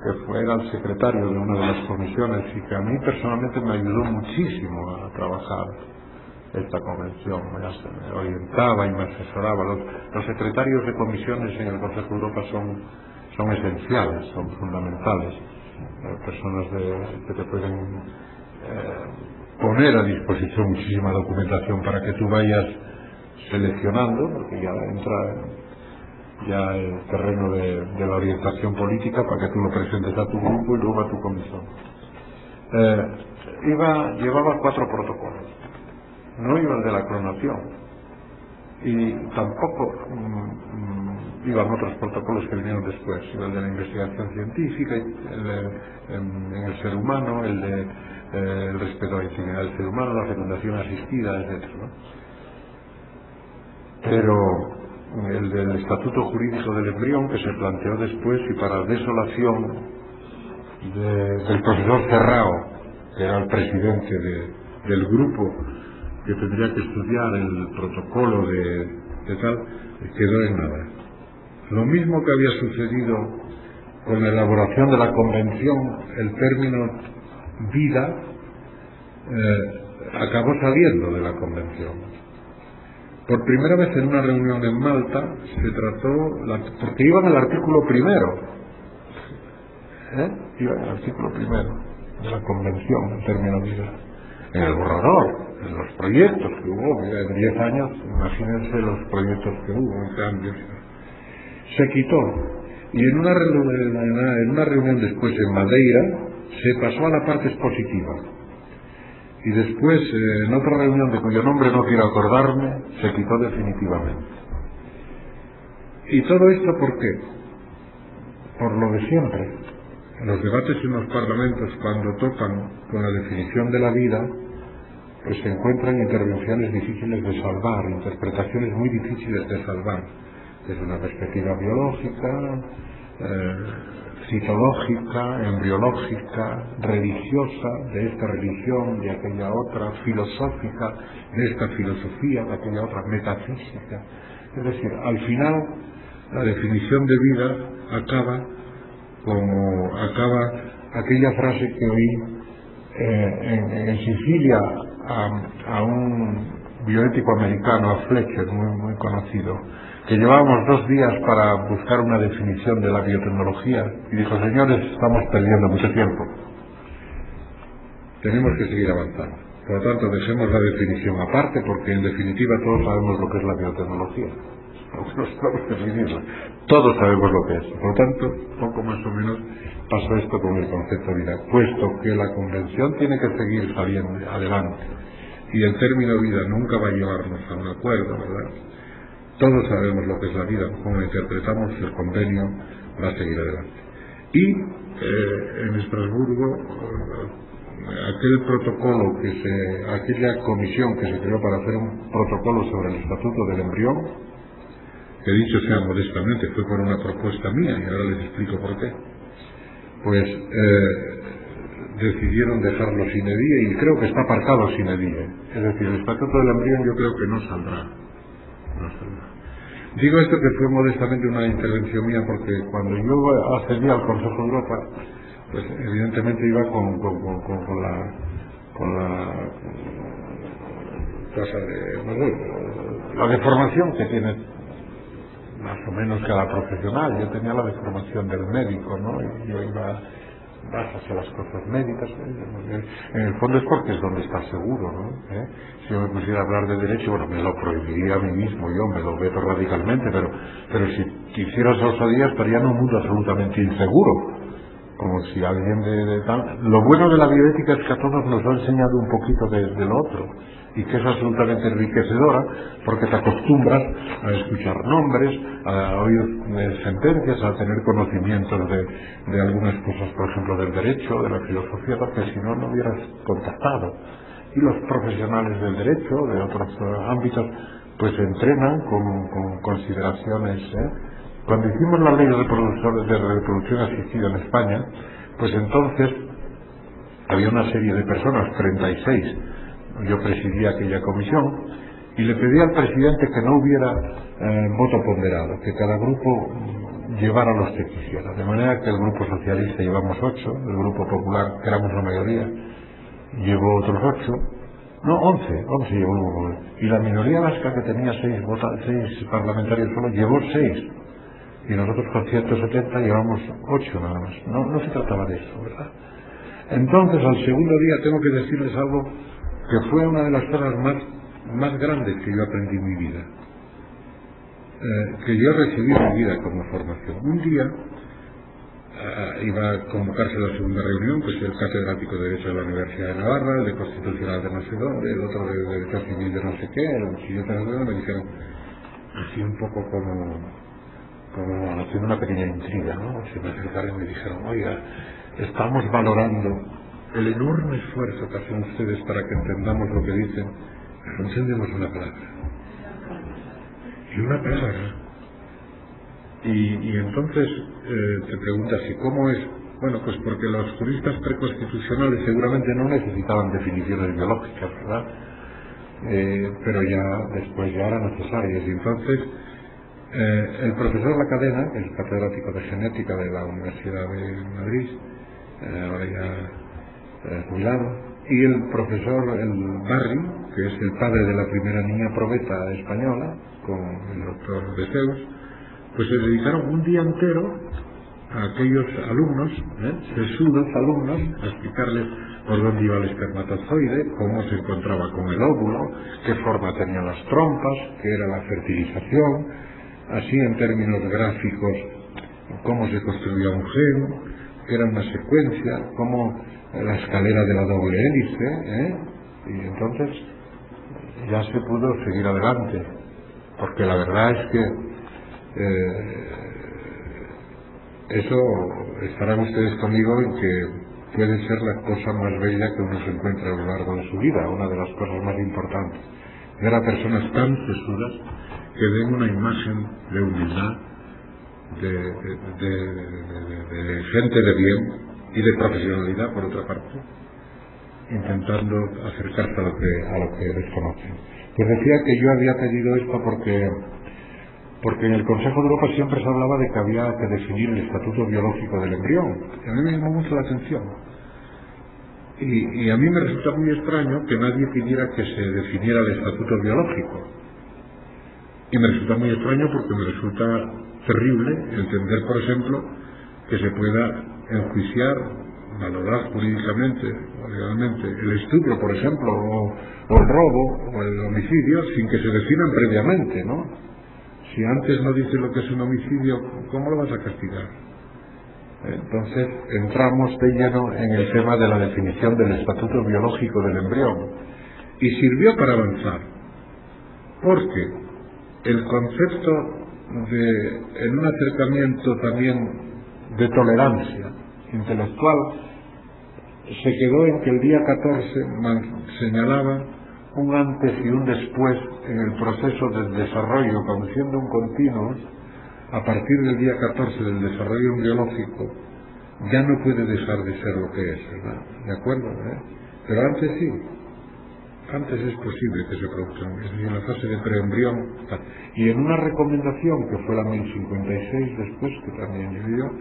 que era el secretario de una de las comisiones y que a mí personalmente me ayudó muchísimo a trabajar esta convención, me orientaba y me asesoraba. Los secretarios de comisiones en el Consejo de Europa son esenciales, son fundamentales, personas que te pueden poner a disposición muchísima documentación para que tú vayas seleccionando, porque ya entra el terreno de la orientación política para que tú lo presentes a tu grupo y luego a tu comisión. Llevaba 4 protocolos, no iba el de la clonación y tampoco iban otros protocolos que vinieron después, iba el de la investigación científica, en el ser humano, el de el respeto a la intimidad del ser humano, la fecundación asistida, etc., ¿no? Pero el del estatuto jurídico del embrión, que se planteó después y para desolación del profesor Cerrao, que era el presidente del grupo que tendría que estudiar el protocolo de tal, quedó en nada. Lo mismo que había sucedido con la elaboración de la convención, el término vida acabó saliendo de la convención. Por primera vez en una reunión en Malta se trató, porque iba en el artículo primero, iba en el artículo primero de la convención, el término vida, en el borrador, en los proyectos que hubo, mira, en 10 años, imagínense los proyectos que hubo, en cambios. Se quitó, y en una reunión después en Madeira se pasó a la parte expositiva. Y después, en otra reunión de cuyo nombre no quiero acordarme, se quitó definitivamente. ¿Y todo esto por qué? Por lo de siempre. En los debates en los parlamentos, cuando tocan con la definición de la vida, pues se encuentran intervenciones difíciles de salvar, interpretaciones muy difíciles de salvar, desde una perspectiva biológica, citológica, embriológica, religiosa, de esta religión, de aquella otra, filosófica, de esta filosofía, de aquella otra, metafísica. Es decir, al final la definición de vida acaba como acaba aquella frase que oí en Sicilia a un bioético americano, a Fletcher, muy conocido, que llevábamos 2 días para buscar una definición de la biotecnología y dijo: señores, estamos perdiendo mucho tiempo, tenemos que seguir avanzando, por lo tanto dejemos la definición aparte, porque en definitiva todos sabemos lo que es la biotecnología, no sabemos definirla, todos sabemos lo que es. Por lo tanto, poco más o menos pasó esto con el concepto de vida, puesto que la convención tiene que seguir saliendo adelante y el término vida nunca va a llevarnos a un acuerdo, ¿verdad? Todos sabemos lo que es la vida, como interpretamos, el convenio va a seguir adelante. Y en Estrasburgo, aquel protocolo aquella comisión que se creó para hacer un protocolo sobre el estatuto del embrión, que dicho sea modestamente, fue por una propuesta mía, y ahora les explico por qué, pues decidieron dejarlo sin edie, y creo que está aparcado sin edie. Es decir, el estatuto del embrión yo creo que no saldrá. Digo esto que fue modestamente una intervención mía, porque cuando yo accedí al Consejo de Europa, pues evidentemente iba con la cosa de, no sé, la deformación que tiene más o menos cada profesional. Yo tenía la deformación del médico, ¿no? Y yo iba vas hacia las cosas médicas, en el fondo es porque es donde estás seguro, ¿no? Si yo me pusiera a hablar de derecho, bueno, me lo prohibiría a mí mismo, yo me lo veto radicalmente, pero si quisiera esa osadía estaría en un mundo absolutamente inseguro, como si alguien de tal... Lo bueno de la bioética es que a todos nos lo ha enseñado un poquito de lo otro, y que es absolutamente enriquecedora, porque te acostumbras a escuchar nombres, a oír sentencias, a tener conocimientos de algunas cosas, por ejemplo, del derecho, de la filosofía, porque si no, no hubieras contactado. Y los profesionales del derecho, de otros ámbitos, pues se entrenan con consideraciones. Cuando hicimos la ley de reproducción asistida en España, pues entonces había una serie de personas, 36, yo presidía aquella comisión, y le pedí al presidente que no hubiera voto ponderado, que cada grupo llevara los que quisiera, de manera que el grupo socialista llevamos 8, el grupo popular, que éramos la mayoría, llevó otros 8, no, 11 llevó el grupo, y la minoría vasca, que tenía 6 parlamentarios solo, llevó 6, y nosotros con 170 llevamos 8 nada más. No se trataba de eso, ¿verdad? Entonces, al segundo día tengo que decirles algo que fue una de las cosas más grandes que yo aprendí en mi vida, que yo recibí en mi vida como formación. Un día iba a convocarse la segunda reunión, pues el catedrático de Derecho de la Universidad de Navarra, el de Constitucional de no sé dónde, el otro de Derecho Civil de no sé qué, el siguiente de no sé dónde, me dijeron, así un poco como haciendo una pequeña intriga, ¿no? Se me acercaron y me dijeron, oiga, estamos valorando el enorme esfuerzo que hacen ustedes para que entendamos lo que dicen, pero no entendemos una palabra. Y una palabra. Y entonces te preguntas, ¿y cómo es? Bueno, pues porque los juristas preconstitucionales seguramente no necesitaban definiciones biológicas, ¿verdad? Pero después ya eran necesarias. Y entonces el profesor Lacadena, el catedrático de genética de la Universidad de Madrid, ahora ya jubilado, y el profesor el Barry, que es el padre de la primera niña probeta española, con el doctor de Zeus, pues se dedicaron un día entero a aquellos alumnos, sesudos alumnos, a explicarles por dónde iba el espermatozoide, cómo se encontraba con el óvulo, qué forma tenían las trompas, qué era la fertilización, así en términos gráficos, cómo se construía un gen, qué era una secuencia, cómo la escalera de la doble hélice, y entonces ya se pudo seguir adelante, porque la verdad es que eso, estarán ustedes conmigo en que puede ser la cosa más bella que uno se encuentra a lo largo de su vida, una de las cosas más importantes, ver a personas tan sesudas que den una imagen de humildad, de gente de bien y de profesionalidad, por otra parte, intentando acercarse a lo que desconocen. Pues decía que yo había pedido esto porque en el Consejo de Europa siempre se hablaba de que había que definir el estatuto biológico del embrión. A mí me llamó mucho la atención. Y a mí me resulta muy extraño que nadie pidiera que se definiera el estatuto biológico. Y me resulta muy extraño porque me resulta terrible entender, por ejemplo, que se pueda enjuiciar, valorar jurídicamente o legalmente el estupro, por ejemplo, o el robo o el homicidio sin que se definan previamente, ¿no? Si antes no dice lo que es un homicidio, ¿cómo lo vas a castigar? Entonces entramos de lleno en el tema de la definición del estatuto biológico del embrión. Y sirvió para avanzar, porque el concepto en un acercamiento también de tolerancia intelectual se quedó en que el día 14 señalaba un antes y un después en el proceso del desarrollo, como siendo un continuo. A partir del día 14 del desarrollo embriológico ya no puede dejar de ser lo que es, ¿verdad? ¿De acuerdo? Pero antes sí. Antes es posible que se produzcan, es decir, en la fase de preembrión. Y en una recomendación, que fue la 1056 después, que también llegué yo,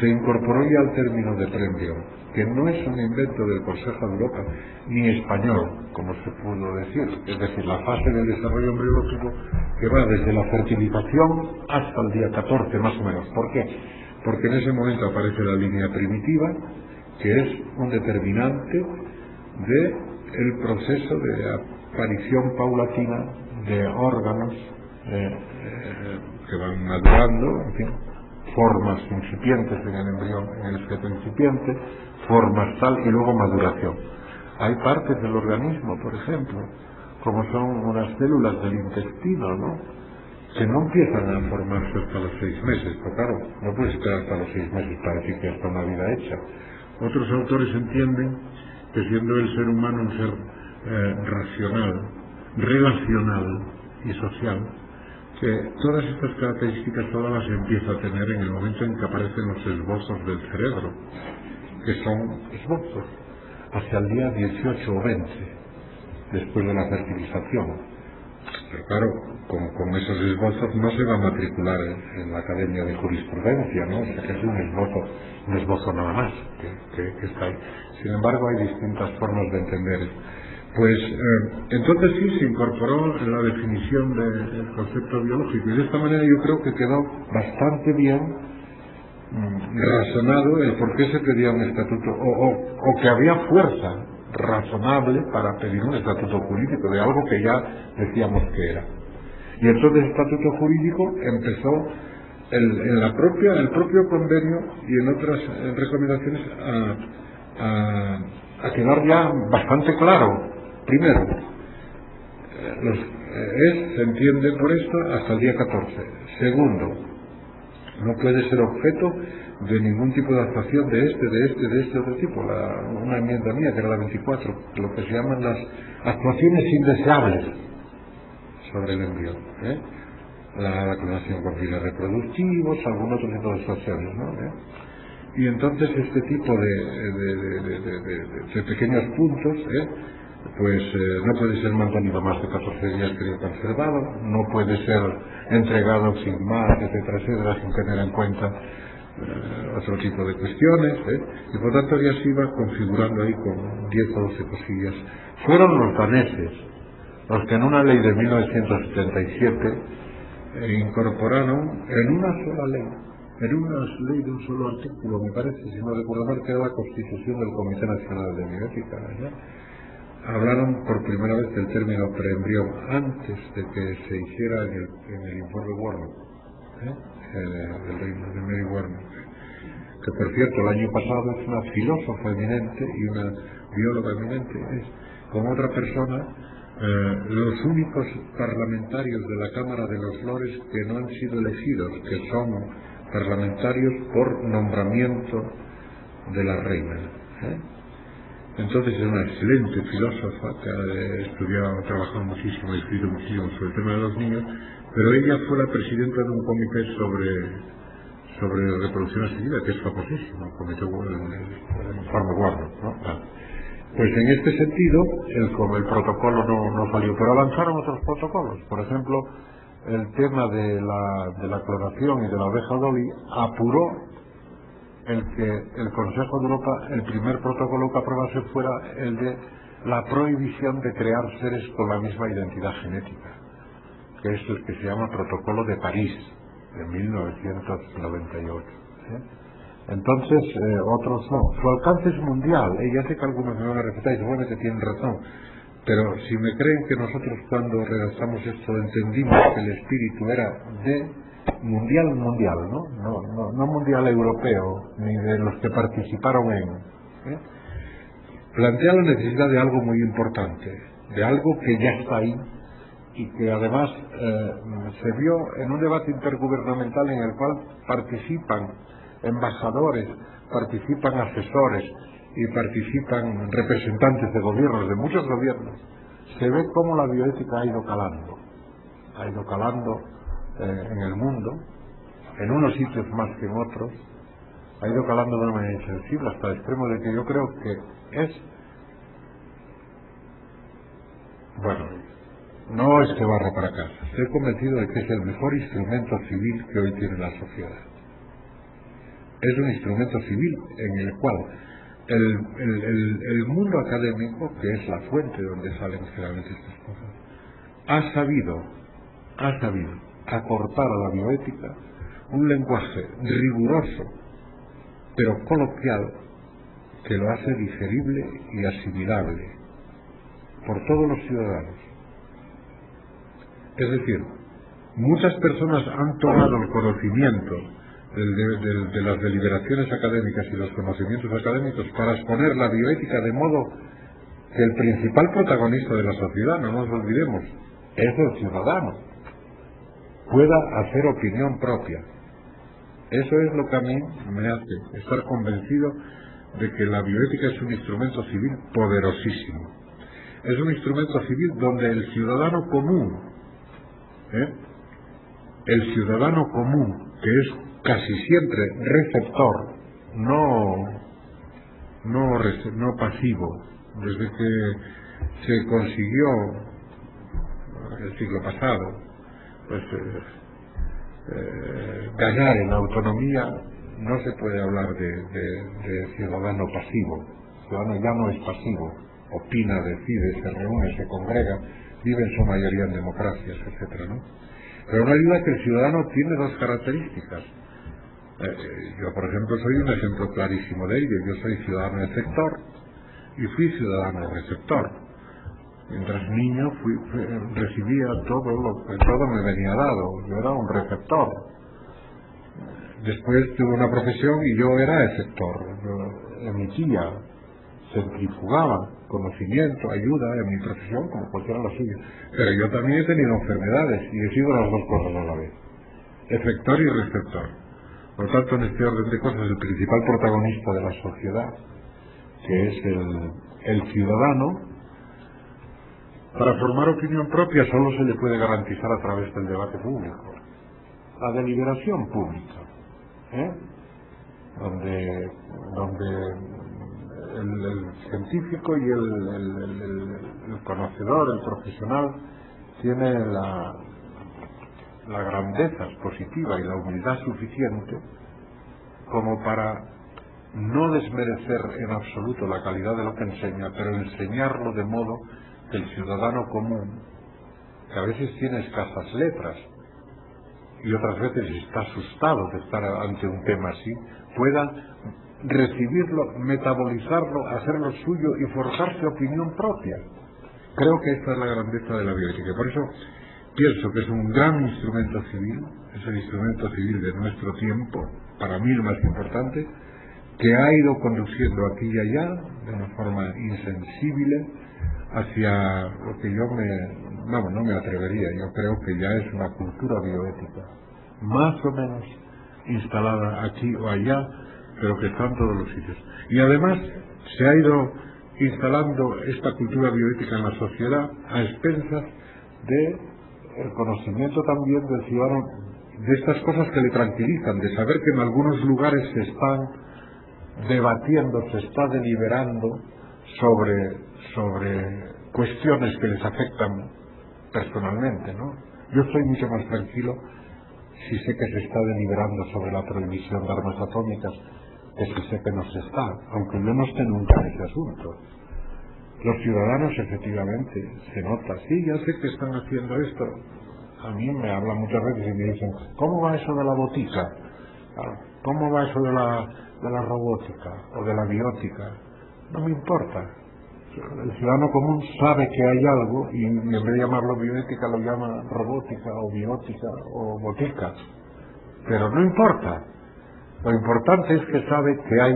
se incorporó ya el término de preembrión, que no es un invento del Consejo de Europa, ni español, como se pudo decir. Es decir, la fase de desarrollo embriológico que va desde la fertilización hasta el día 14, más o menos. ¿Por qué? Porque en ese momento aparece la línea primitiva, que es un determinante de el proceso de aparición paulatina de órganos que van madurando, en fin, formas incipientes en el embrión, en el feto incipiente, formas tal y luego maduración. Hay partes del organismo, por ejemplo, como son unas células del intestino, ¿no?, que no empiezan a formarse hasta los 6 meses, pero claro, no puedes esperar hasta los 6 meses para decir que está una vida hecha. Otros autores entienden que siendo el ser humano un ser racional, relacional y social, que todas estas características todas las empieza a tener en el momento en que aparecen los esbozos del cerebro, que son esbozos, hacia el día 18 o 20, después de la fertilización. Pero claro, con esos esbozos no se va a matricular en la Academia de Jurisprudencia, ¿no? O sea que es un esbozo nada más que está ahí. Sin embargo, hay distintas formas de entender. Pues entonces sí se incorporó en la definición del concepto biológico, y de esta manera yo creo que quedó bastante bien razonado el por qué se pedía un estatuto, o que había fuerza razonable para pedir un estatuto jurídico de algo que ya decíamos que era. Y entonces el estatuto jurídico empezó el propio convenio y en otras recomendaciones a quedar ya bastante claro. Primero, se entiende por esto hasta el día 14. Segundo, no puede ser objeto de ningún tipo de actuación de este otro tipo. Una enmienda mía, que era la 24, lo que se llaman las actuaciones indeseables sobre el embrión, la clonación con fines reproductivos, algún otro tipo de actuaciones, ¿no? Y entonces este tipo de pequeños puntos, pues no puede ser mantenido más de 14 días crioconservado, no puede ser entregado sin más, etcétera, etcétera, sin tener en cuenta otro tipo de cuestiones, y por tanto ya se iba configurando ahí con 10 o 12 cosillas. Fueron los daneses los que en una ley de 1977 incorporaron en una sola ley, en una ley de un solo artículo, me parece, si no recuerdo mal, que era la Constitución del Comité Nacional de Bioética, hablaron por primera vez del término preembrión antes de que se hiciera en el informe Warner, del Mary Warner, que por cierto el año pasado es una filósofa eminente y una bióloga eminente, es como otra persona los únicos parlamentarios de la Cámara de los Lores que no han sido elegidos, que son parlamentarios por nombramiento de la reina. Entonces es una excelente filósofa que ha estudiado, ha trabajado muchísimo, ha escrito muchísimo sobre el tema de los niños, pero ella fue la presidenta de un comité sobre reproducción asistida, que es famosísimo, el comité el informe Warner, ¿no? Pues en este sentido, como el protocolo no salió, pero avanzaron otros protocolos. Por ejemplo, el tema de la clonación y de la oveja Dolly apuró el que el Consejo de Europa, el primer protocolo que aprobase fuera el de la prohibición de crear seres con la misma identidad genética, que es el que se llama Protocolo de París, de 1998. Entonces, otros no. Su alcance es mundial. Ya sé que algunos me van a refutar y seguramente tienen razón. Pero si me creen que nosotros cuando redactamos esto entendimos que el espíritu era de mundial, no mundial europeo, ni de los que participaron plantea la necesidad de algo muy importante, de algo que ya está ahí y que además se vio en un debate intergubernamental en el cual participan embajadores, participan asesores y participan representantes de gobiernos, de muchos gobiernos. Se ve cómo la bioética ha ido calando en el mundo, en unos sitios más que en otros, ha ido calando de una manera insensible hasta el extremo de que yo creo que es bueno, no es que barra para casa. Estoy convencido de que es el mejor instrumento civil que hoy tiene la sociedad. Es un instrumento civil en el cual el mundo académico, que es la fuente donde salen generalmente estas cosas, ha sabido acortar a la bioética un lenguaje riguroso, pero coloquial, que lo hace digerible y asimilable por todos los ciudadanos. Es decir, muchas personas han tomado el conocimiento de las deliberaciones académicas y los conocimientos académicos para exponer la bioética de modo que el principal protagonista de la sociedad, no nos olvidemos, es el ciudadano, pueda hacer opinión propia. Eso es lo que a mí me hace estar convencido de que la bioética es un instrumento civil poderosísimo. Es un instrumento civil donde el ciudadano común, que es casi siempre receptor, no pasivo, desde que se consiguió el siglo pasado, pues ganar en autonomía, no se puede hablar de ciudadano pasivo. El ciudadano ya no es pasivo, opina, decide, se reúne, se congrega, vive en su mayoría en democracias, etcétera, ¿no? Pero no ayuda que el ciudadano tiene dos características. Yo, por ejemplo, soy un ejemplo clarísimo de ello. Yo soy ciudadano efector y fui ciudadano receptor. Mientras niño recibía todo me venía dado. Yo era un receptor. Después tuve una profesión y yo era efector. Yo emitía, centrifugaba conocimiento, ayuda en mi profesión como cualquiera la suya. Pero yo también he tenido enfermedades y he sido las dos cosas a la vez. Efector y receptor. Por lo tanto, en este orden de cosas, el principal protagonista de la sociedad, que es el ciudadano, para formar opinión propia solo se le puede garantizar a través del debate público, la deliberación pública, donde el científico y el conocedor, el profesional, tiene la grandeza positiva y la humildad suficiente como para no desmerecer en absoluto la calidad de lo que enseña, pero enseñarlo de modo que el ciudadano común, que a veces tiene escasas letras y otras veces está asustado de estar ante un tema así, pueda recibirlo, metabolizarlo, hacerlo suyo y forjarse opinión propia. Creo que esta es la grandeza de la bioética. Por eso pienso que es un gran instrumento civil, es el instrumento civil de nuestro tiempo, para mí el más importante, que ha ido conduciendo aquí y allá de una forma insensible hacia lo que yo no me atrevería, yo creo que ya es una cultura bioética, más o menos instalada aquí o allá, pero que está en todos los sitios. Y además se ha ido instalando esta cultura bioética en la sociedad a expensas del conocimiento también del ciudadano de estas cosas que le tranquilizan, de saber que en algunos lugares se están debatiendo, se está deliberando sobre cuestiones que les afectan personalmente, ¿no? Yo estoy mucho más tranquilo si sé que se está deliberando sobre la prohibición de armas atómicas que si sé que no se está, aunque yo no esté nunca en ese asunto. Los ciudadanos efectivamente se nota, sí, ya sé que están haciendo esto. A mí me hablan muchas veces y me dicen, ¿cómo va eso de la botica? ¿Cómo va eso de la robótica o de la biótica? No me importa. El ciudadano común sabe que hay algo y en vez de llamarlo bioética lo llama robótica o biótica o botica. Pero no importa. Lo importante es que sabe que hay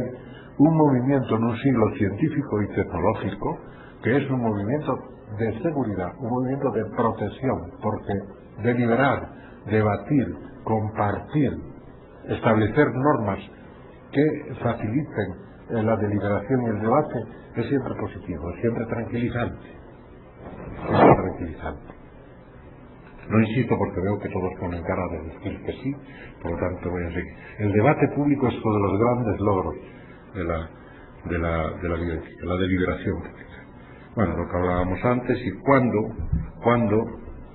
un movimiento en un siglo científico y tecnológico que es un movimiento de seguridad, un movimiento de protección, porque deliberar, debatir, compartir, establecer normas que faciliten la deliberación y el debate es siempre positivo, es siempre tranquilizante. No insisto porque veo que todos ponen cara de decir que sí, por lo tanto voy a seguir. El debate público es uno de los grandes logros de la bioética, la deliberación pública. bueno, lo que hablábamos antes, y cuándo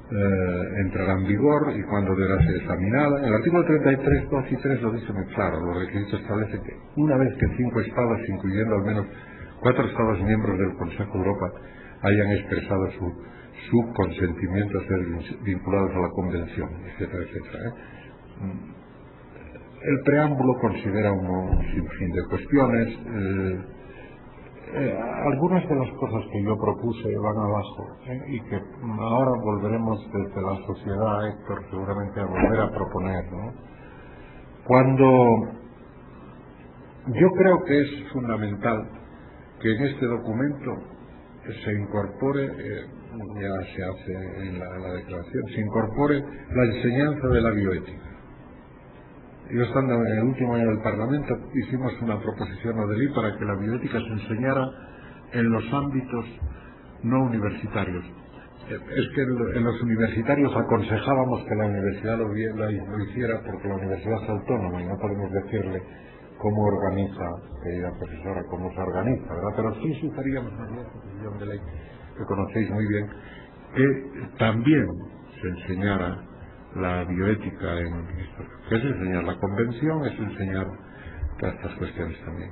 entrará en vigor y cuándo deberá ser examinada. En el artículo 33, 2 y 3 lo dice muy claro. Los requisitos establecen que una vez que 5 estados, incluyendo al menos 4 estados miembros del Consejo de Europa, hayan expresado su consentimiento a ser vinculados a la Convención, etcétera, etcétera. El preámbulo considera un sinfín de cuestiones. Algunas de las cosas que yo propuse van abajo, y que ahora volveremos desde la sociedad, Héctor, seguramente a volver a proponer, ¿no? Cuando yo creo que es fundamental que en este documento se incorpore, ya se hace en la declaración, se incorpore la enseñanza de la bioética. Yo, estando en el último año del Parlamento, hicimos una proposición no de ley para que la bioética se enseñara en los ámbitos no universitarios. Es que en los universitarios aconsejábamos que la universidad lo hiciera, porque la universidad es autónoma y no podemos decirle cómo organiza, querida profesora, cómo se organiza, ¿verdad? Pero sí sugeríamos una proposición de ley que conocéis muy bien, que también se enseñara la bioética en esto. Es enseñar la convención, es enseñar todas estas cuestiones también.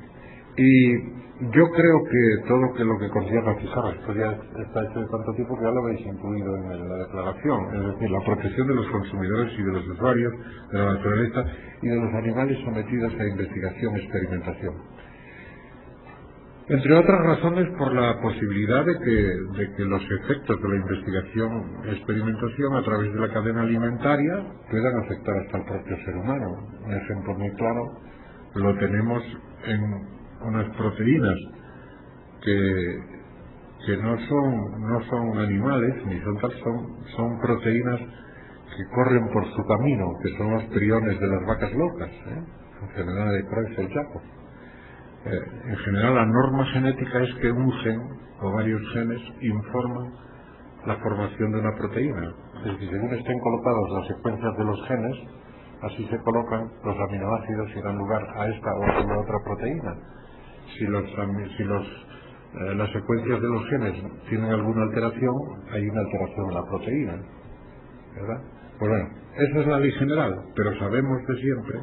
Y yo creo que todo lo que concierne, fijaros, esto ya está hecho de tanto tiempo que ya lo habéis incluido en la declaración, es decir, la protección de los consumidores y de los usuarios, de la naturaleza y de los animales sometidos a investigación y experimentación. Entre otras razones, por la posibilidad de que los efectos de la investigación y experimentación a través de la cadena alimentaria puedan afectar hasta el propio ser humano. Un ejemplo muy claro lo tenemos en unas proteínas que no son animales, ni son proteínas que corren por su camino, que son los priones de las vacas locas, enfermedad de Creutzfeldt-Jakob. En general, la norma genética es que un gen o varios genes informan la formación de una proteína. Es decir, según estén colocadas las secuencias de los genes, así se colocan los aminoácidos y dan lugar a esta o a otra proteína. Si las secuencias de los genes tienen alguna alteración, hay una alteración en la proteína, ¿verdad? Pues bueno, esa es la ley general, pero sabemos de siempre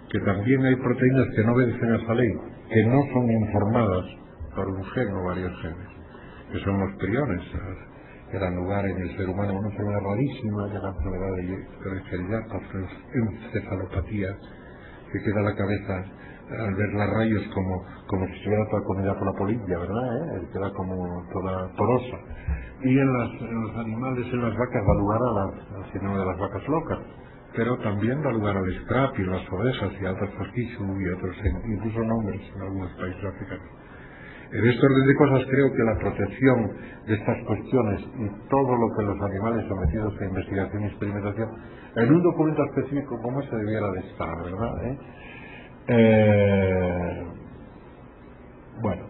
que también hay proteínas que no obedecen a esa ley, que no son informadas por un gen o varios genes, que son los priones, que dan lugar en el ser humano a una enfermedad rarísima, que es la enfermedad de Creutzfeldt-Jakob, encefalopatía, que queda la cabeza al ver las rayos como si estuviera toda comida por la polilla, ¿verdad? Queda como toda porosa. Y en los animales, en las vacas, da lugar al síndrome de las vacas locas, pero también da lugar al scrapie, las ovejas y altas fascismo y otros, incluso nombres en algunos países africanos. En este orden de cosas, creo que la protección de estas cuestiones y todo lo que los animales sometidos a investigación y experimentación en un documento específico como ese debiera de estar, ¿verdad? Bueno,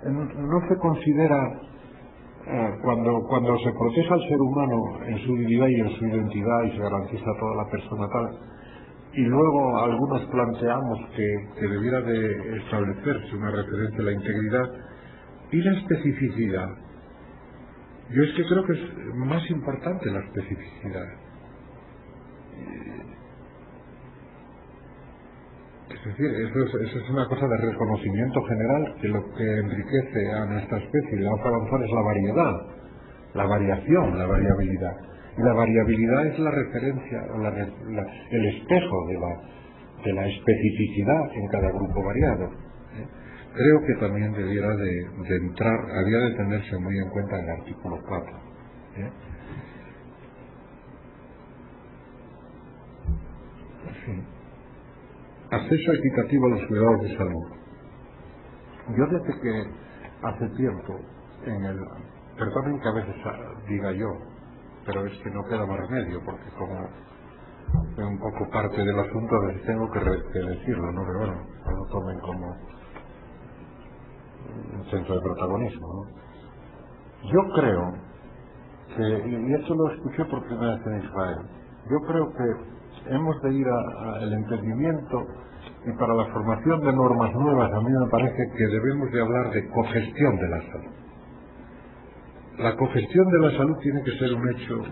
no se considera cuando se protege al ser humano en su dignidad y en su identidad y se garantiza toda la persona tal, y luego algunos planteamos que debiera de establecerse una referencia a la integridad y la especificidad. Yo es que creo que es más importante la especificidad. Es decir, eso es una cosa de reconocimiento general, que lo que enriquece a nuestra especie y le hace avanzar es la variedad, la variación, la variabilidad. Y la variabilidad es la referencia, el espejo de la especificidad en cada grupo variado. Creo que también debiera de entrar, había de tenerse muy en cuenta en el artículo 4. Sí. Acceso equitativo a los cuidados de salud. Yo desde que hace tiempo, perdonen que a veces diga yo, pero es que no queda más remedio, porque como es un poco parte del asunto, tengo que decirlo, ¿no? Pero bueno, no lo tomen como un centro de protagonismo, ¿no? Yo creo que, y esto lo escuché por primera vez en Israel, yo creo que hemos de ir al entendimiento y para la formación de normas nuevas a mí me parece que debemos de hablar de cogestión de la salud. La cogestión de la salud tiene que ser un hecho,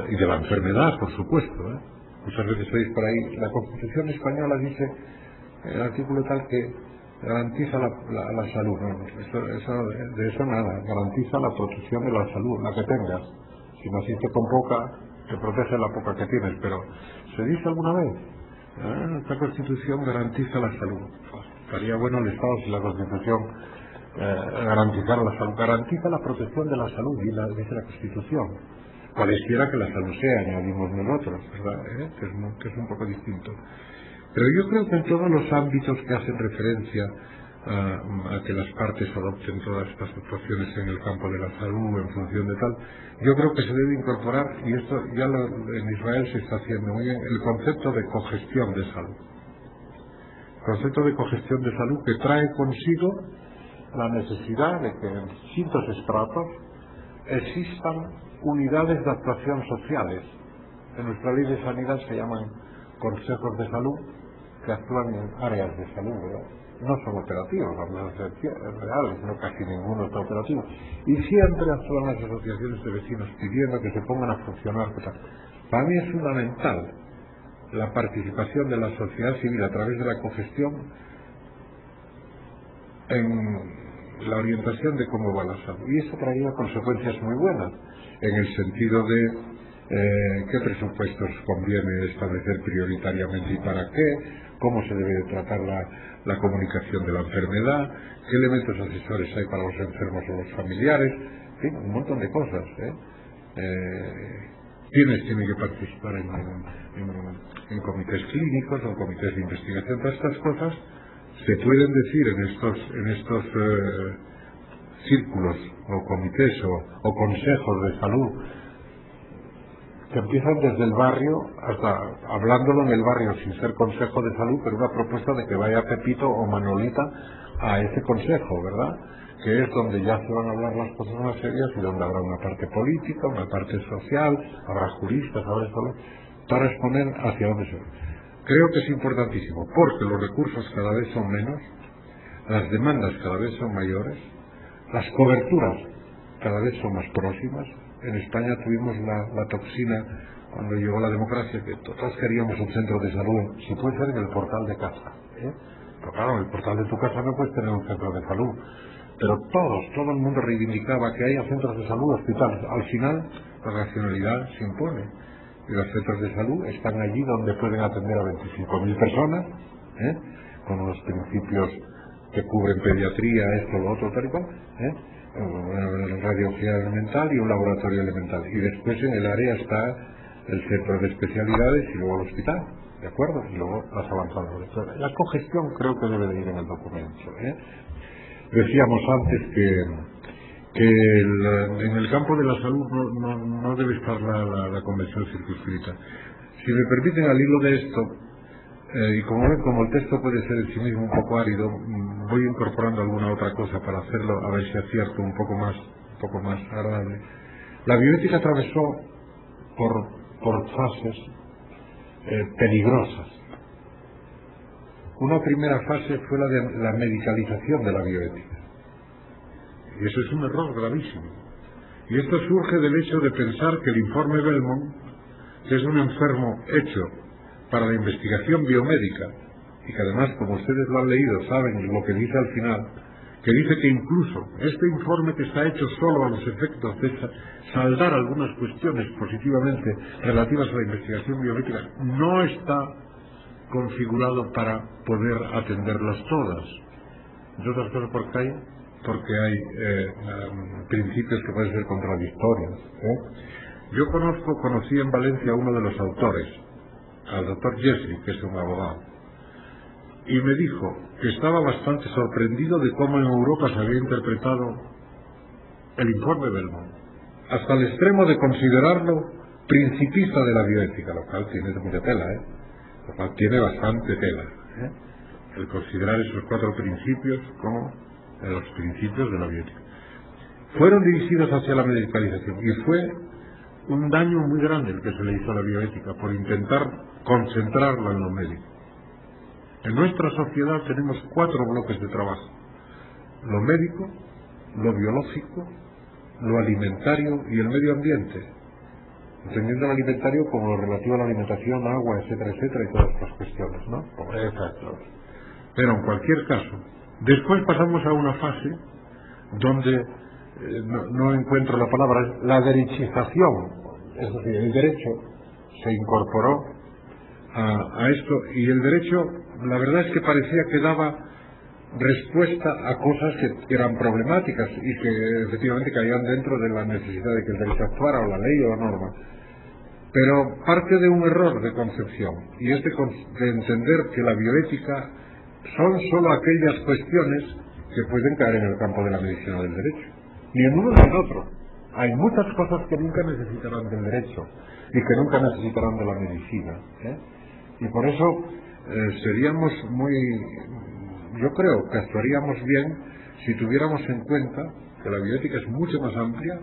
y de la enfermedad, por supuesto, muchas veces veis por ahí, la Constitución española dice, el artículo tal que garantiza la salud, de eso nada, garantiza la protección de la salud, la que tengas. Si naciste con poca, te protege la poca que tienes, pero ¿se dice alguna vez? Esta Constitución garantiza la salud. Pues, estaría bueno el Estado si la Constitución garantizara la salud. Garantiza la protección de la salud, dice la Constitución. Cualesquiera que la salud sea, añadimos nosotros, ¿verdad? Que es un poco distinto. Pero yo creo que en todos los ámbitos que hacen referencia a que las partes adopten todas estas actuaciones en el campo de la salud, en función de tal, yo creo que se debe incorporar, y esto ya en Israel se está haciendo muy bien, el concepto de cogestión de salud. El concepto de cogestión de salud que trae consigo la necesidad de que en distintos estratos existan unidades de actuación sociales. En nuestra ley de sanidad se llaman consejos de salud, que actúan en áreas de salud, ¿verdad? No son operativos, vamos a ser reales, no casi ninguno está operativo. Y siempre actúan las asociaciones de vecinos pidiendo que se pongan a funcionar. Para mí es fundamental la participación de la sociedad civil a través de la cogestión en la orientación de cómo va la salud. Y eso traería consecuencias muy buenas, en el sentido de qué presupuestos conviene establecer prioritariamente y para qué, cómo se debe de tratar la comunicación de la enfermedad, qué elementos asesores hay para los enfermos o los familiares, en fin, un montón de cosas. ¿Quiénes tienen que participar en comités clínicos o comités de investigación? Todas estas cosas se pueden decir en estos círculos o comités o consejos de salud que empiezan desde el barrio, hasta hablándolo en el barrio sin ser consejo de salud, pero una propuesta de que vaya Pepito o Manolita a ese consejo, ¿verdad? Que es donde ya se van a hablar las cosas más serias y donde habrá una parte política, una parte social, habrá juristas, habrá esto, para exponer hacia dónde se va. Creo que es importantísimo, porque los recursos cada vez son menos, las demandas cada vez son mayores, las coberturas cada vez son más próximas. En España tuvimos la toxina cuando llegó la democracia, que todos queríamos un centro de salud, si puede ser en el portal de casa. Pero claro, en el portal de tu casa no puedes tener un centro de salud. Pero todo el mundo reivindicaba que haya centros de salud, hospitales. Al final, la racionalidad se impone. Y los centros de salud están allí donde pueden atender a 25.000 personas, con unos principios que cubren pediatría, esto, lo otro, tal y cual, una radiología elemental y un laboratorio elemental. Y después en el área está el centro de especialidades y luego el hospital, ¿de acuerdo? Y luego las avanzadas. La cogestión creo que debe de ir en el documento. Decíamos antes que en el campo de la salud no debe estar la convención circunscrita. Si me permiten, al hilo de esto, y como ven, como el texto puede ser en sí mismo un poco árido, voy incorporando alguna otra cosa para hacerlo, a ver si acierto un poco más agradable. La bioética atravesó por fases peligrosas. Una primera fase fue la de la medicalización de la bioética. Y eso es un error gravísimo. Y esto surge del hecho de pensar que el informe Belmont, que es un enfermo hecho para la investigación biomédica, y que además, como ustedes lo han leído, saben lo que dice al final, que dice que incluso este informe que está hecho solo a los efectos de saldar algunas cuestiones positivamente relativas a la investigación biomédica, no está configurado para poder atenderlas todas. Entre otras cosas, porque hay principios que pueden ser contradictorios. Yo conocí en Valencia a uno de los autores, al doctor Jeffrey, que es un abogado, y me dijo que estaba bastante sorprendido de cómo en Europa se había interpretado el informe Belmont, hasta el extremo de considerarlo principista de la bioética, lo cual tiene mucha tela, lo cual tiene bastante tela, el considerar esos 4 principios como los principios de la bioética. Fueron dirigidos hacia la medicalización y fue un daño muy grande el que se le hizo a la bioética por intentar concentrarla en lo médico. En nuestra sociedad tenemos 4 bloques de trabajo: lo médico, lo biológico, lo alimentario y el medio ambiente, entendiendo el alimentario como lo relativo a la alimentación, agua, etcétera, etcétera, y todas estas cuestiones, ¿no? Pobreza, todo. Pero en cualquier caso, después pasamos a una fase donde no encuentro la palabra, la derechización, es decir, el derecho se incorporó a esto, y el derecho, la verdad es que parecía que daba respuesta a cosas que eran problemáticas y que efectivamente caían dentro de la necesidad de que el derecho actuara, o la ley o la norma, pero parte de un error de concepción, y es de entender que la bioética son solo aquellas cuestiones que pueden caer en el campo de la medicina del derecho, ni en uno ni en otro. Hay muchas cosas que nunca necesitarán del derecho y que nunca necesitarán de la medicina, y por eso seríamos yo creo que actuaríamos bien si tuviéramos en cuenta que la bioética es mucho más amplia,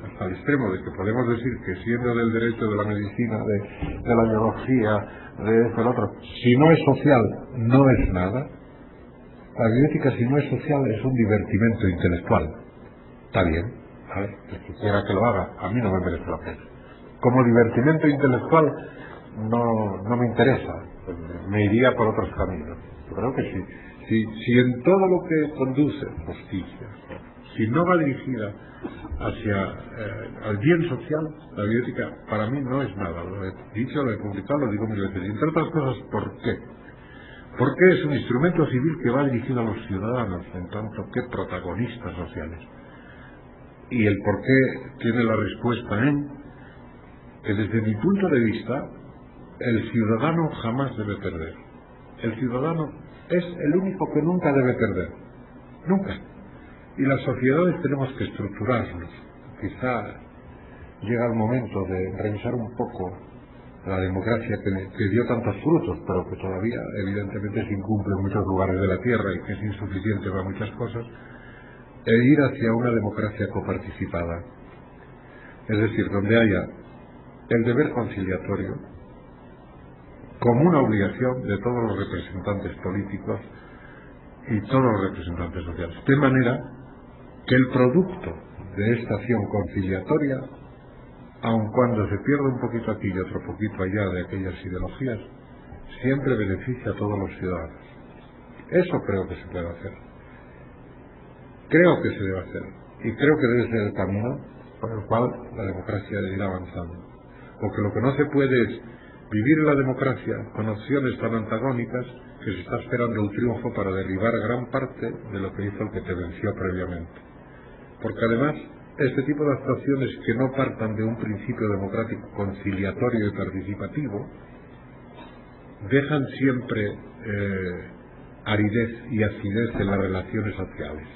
hasta el extremo de que podemos decir que siendo del derecho, de la medicina, de la biología, de esto, del otro, si no es social, no es nada. La bioética, si no es social, es un divertimento intelectual. Está bien, ¿vale? El que quiera que lo haga, a mí no me merece la pena. Como divertimento intelectual no me interesa, me iría por otros caminos. Yo creo que sí. Si en todo lo que conduce justicia, si no va dirigida hacia al bien social, la bioética para mí no es nada. Lo he dicho, lo he publicado, lo digo mil veces. Y entre otras cosas, ¿por qué? Porque es un instrumento civil que va dirigido a los ciudadanos, en tanto que protagonistas sociales. Y el por qué tiene la respuesta en que, desde mi punto de vista, el ciudadano jamás debe perder. El ciudadano es el único que nunca debe perder. Nunca. Y las sociedades tenemos que estructurarnos. Quizá llega el momento de revisar un poco la democracia que dio tantos frutos, pero que todavía evidentemente se incumple en muchos lugares de la Tierra y que es insuficiente para muchas cosas, e ir hacia una democracia coparticipada. Es decir, donde haya el deber conciliatorio como una obligación de todos los representantes políticos y todos los representantes sociales, de manera que el producto de esta acción conciliatoria, aun cuando se pierda un poquito aquí y otro poquito allá de aquellas ideologías, siempre beneficia a todos los ciudadanos. Eso creo que se puede hacer. Creo que se debe hacer. Y creo que debe ser el camino por el cual la democracia debe ir avanzando. Porque lo que no se puede es vivir en la democracia con opciones tan antagónicas que se está esperando un triunfo para derribar gran parte de lo que hizo el que te venció previamente. Porque además, este tipo de actuaciones que no partan de un principio democrático conciliatorio y participativo dejan siempre aridez y acidez en las relaciones sociales.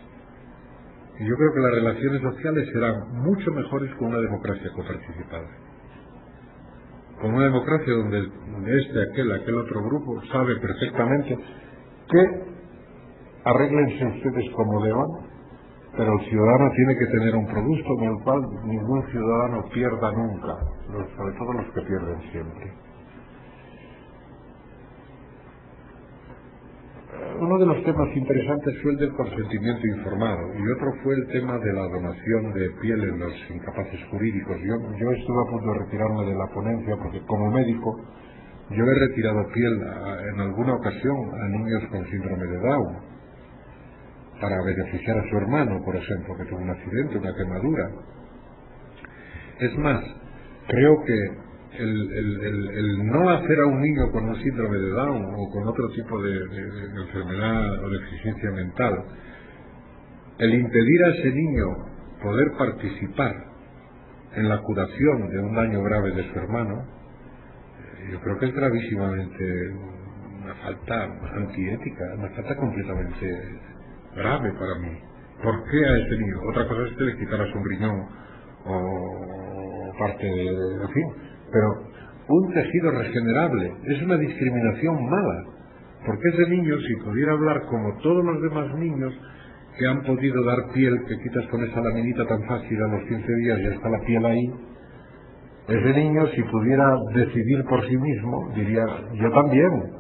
Y yo creo que las relaciones sociales serán mucho mejores con una democracia coparticipada. Con una democracia donde aquel otro grupo sabe perfectamente que arréglense ustedes como deban, pero el ciudadano tiene que tener un producto en el cual ningún ciudadano pierda nunca, sobre todo los que pierden siempre. Uno de los temas interesantes fue el del consentimiento informado, y otro fue el tema de la donación de piel en los incapaces jurídicos. Yo estuve a punto de retirarme de la ponencia porque, como médico, yo he retirado piel en alguna ocasión a niños con síndrome de Down para beneficiar a su hermano, por ejemplo, que tuvo un accidente, una quemadura. Es más, creo que el no hacer a un niño con un síndrome de Down o con otro tipo de enfermedad o deficiencia mental, el impedir a ese niño poder participar en la curación de un daño grave de su hermano, yo creo que es gravísimamente una falta antiética, una falta completamente grave para mí. ¿Por qué a ese niño? Otra cosa es que le quitaras un riñón o parte de... en fin, pero un tejido regenerable es una discriminación mala, porque ese niño, si pudiera hablar como todos los demás niños que han podido dar piel, que quitas con esa laminita tan fácil a los 15 días, ya está la piel ahí, ese niño, si pudiera decidir por sí mismo, diría, yo también.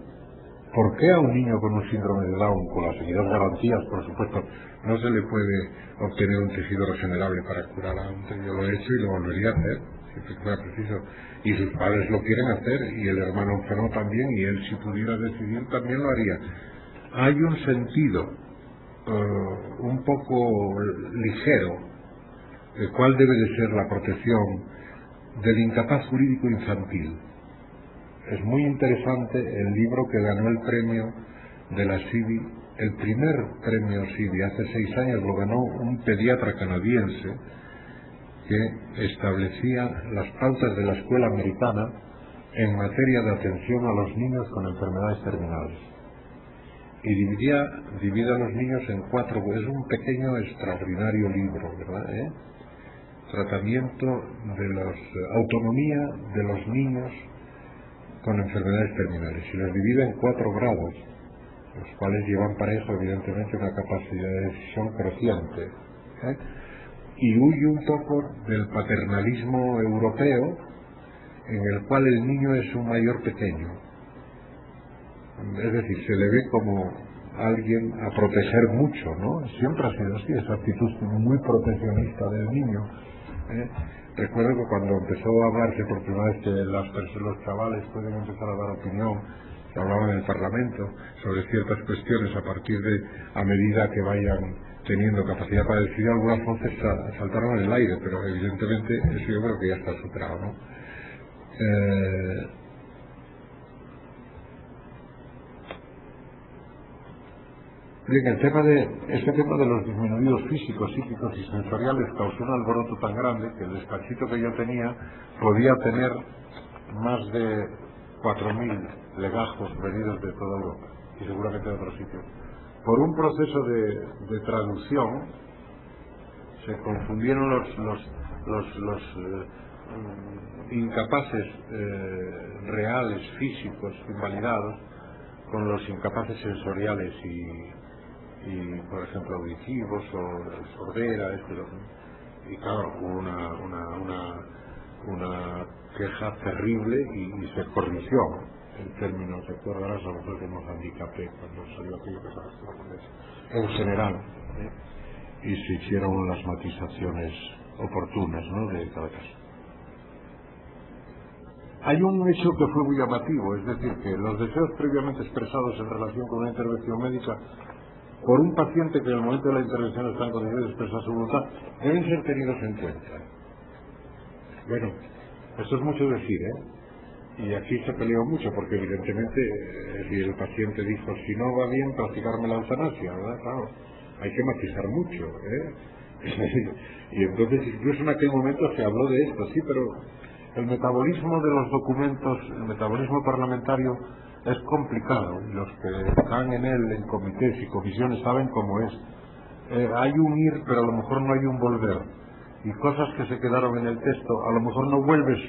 ¿Por qué a un niño con un síndrome de Down, con las debidas garantías, por supuesto, no se le puede obtener un tejido regenerable para curar a un niño? Yo lo he hecho y lo volvería a hacer, si fuera preciso. Y sus padres lo quieren hacer, y el hermano enfermo también, y él, si pudiera decidir, también lo haría. Hay un sentido un poco ligero de cuál debe de ser la protección del incapaz jurídico infantil. Es muy interesante el libro que ganó el premio de la CIVI, el primer premio CIVI, hace 6 años lo ganó un pediatra canadiense que establecía las pautas de la escuela americana en materia de atención a los niños con enfermedades terminales. Y divide a los niños en 4, es un pequeño extraordinario libro, ¿verdad? Tratamiento de la autonomía de los niños con enfermedades terminales, y los divide en 4 grados, los cuales llevan para eso evidentemente una capacidad de decisión creciente, y huye un poco del paternalismo europeo en el cual el niño es un mayor pequeño, es decir, se le ve como alguien a proteger mucho, ¿no? Siempre ha sido así, esa actitud muy proteccionista del niño. Recuerdo que cuando empezó a hablarse por primera vez que los chavales pueden empezar a dar opinión, se hablaba en el Parlamento sobre ciertas cuestiones a medida que vayan teniendo capacidad para decidir, algunas voces saltaron en el aire, pero evidentemente eso yo creo que ya está superado, ¿no? Bien, este tema de los disminuidos físicos, psíquicos y sensoriales causó un alboroto tan grande que el despachito que yo tenía podía tener más de 4.000 legajos venidos de toda Europa y seguramente de otros sitios. Por un proceso de traducción se confundieron los incapaces reales, físicos, invalidados, con los incapaces sensoriales y por ejemplo auditivos o sordera, y claro, hubo una queja terrible y se corrigió el término. Se acordarás a nosotros que nos handicapé cuando salió aquello que se en general, y se hicieron las matizaciones oportunas, ¿no?, de cada caso. Hay un hecho que fue muy llamativo, es decir, que los deseos previamente expresados en relación con una intervención médica por un paciente que en el momento de la intervención está en condiciones de expresar su voluntad deben ser tenidos en cuenta. Bueno, esto es mucho decir, y aquí se peleó mucho porque evidentemente si el paciente dijo, si no va bien, practicarme la eutanasia, ¿verdad? Claro, hay que matizar mucho, y entonces incluso en aquel momento se habló de esto, sí, pero el metabolismo de los documentos, el metabolismo parlamentario es complicado, y los que están en él, en comités y comisiones, saben cómo es. Hay un ir, pero a lo mejor no hay un volver, y cosas que se quedaron en el texto, a lo mejor no vuelves,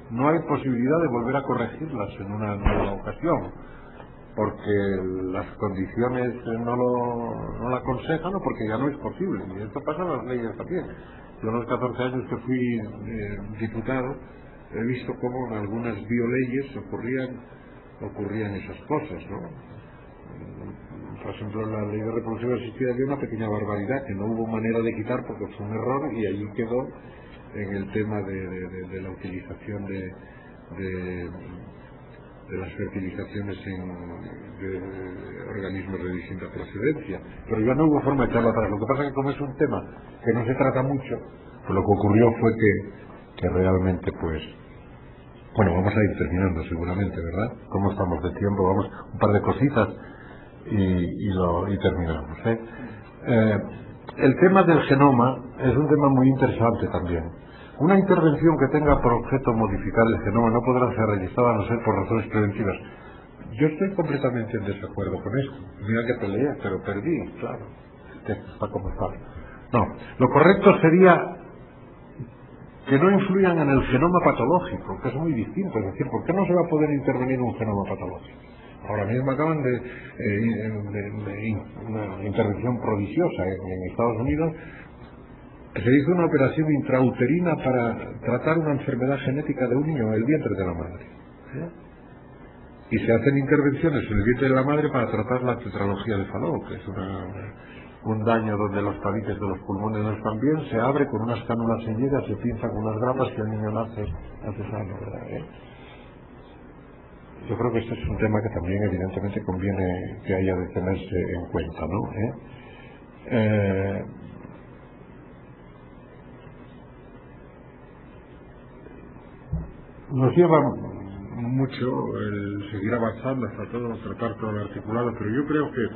no hay posibilidad de volver a corregirlas en una nueva ocasión, porque las condiciones no lo aconsejan o porque ya no es posible, y esto pasa en las leyes también. Yo en los 14 años que fui diputado he visto cómo en algunas bioleyes ocurrían esas cosas, ¿no? Por ejemplo, en la ley de reproducción asistida había una pequeña barbaridad que no hubo manera de quitar porque fue un error, y allí quedó en el tema de la utilización de las fertilizaciones de organismos de distinta procedencia, pero ya no hubo forma de echarlo atrás. Lo que pasa es que como es un tema que no se trata mucho, pues lo que ocurrió fue que realmente, pues, bueno, vamos a ir terminando seguramente, ¿verdad? ¿Cómo estamos de tiempo? Vamos, un par de cositas y terminamos, el tema del genoma es un tema muy interesante también. Una intervención que tenga por objeto modificar el genoma no podrá ser registrada a no ser por razones preventivas. Yo estoy completamente en desacuerdo con esto. Mira que peleé, pero perdí, claro. El texto está como está. No, lo correcto sería que no influyan en el genoma patológico, que es muy distinto. Es decir, ¿por qué no se va a poder intervenir en un genoma patológico? Ahora mismo acaban de una intervención prodigiosa en Estados Unidos. Se hizo una operación intrauterina para tratar una enfermedad genética de un niño en el vientre de la madre. y se hacen intervenciones en el vientre de la madre para tratar la tetralogía de Fallot, que es un daño donde los tabiques de los pulmones no están bien, se abre con unas cánulas ceñidas, se pinza con unas grapas y el niño nace sano, ¿verdad? Yo creo que este es un tema que también evidentemente conviene que haya de tenerse en cuenta, ¿no? Nos lleva mucho el seguir avanzando hasta tratar todo el articulado, pero yo creo que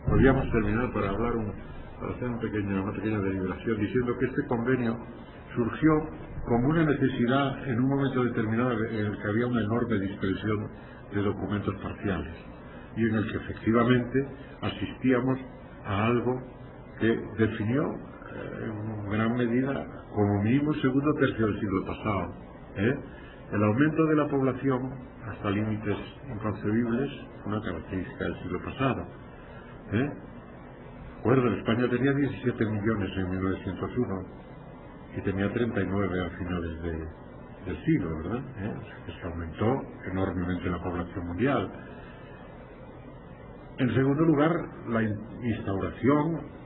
podríamos terminar para hacer una pequeña deliberación diciendo que este convenio surgió como una necesidad en un momento determinado en el que había una enorme dispersión de documentos parciales y en el que efectivamente asistíamos a algo que definió en gran medida como mínimo el segundo tercio del siglo pasado. El aumento de la población hasta límites inconcebibles fue una característica del siglo pasado. Recuerdo, España tenía 17 millones en 1901 y tenía 39 a finales del siglo, ¿verdad? O sea, que se aumentó enormemente la población mundial. En segundo lugar, la instauración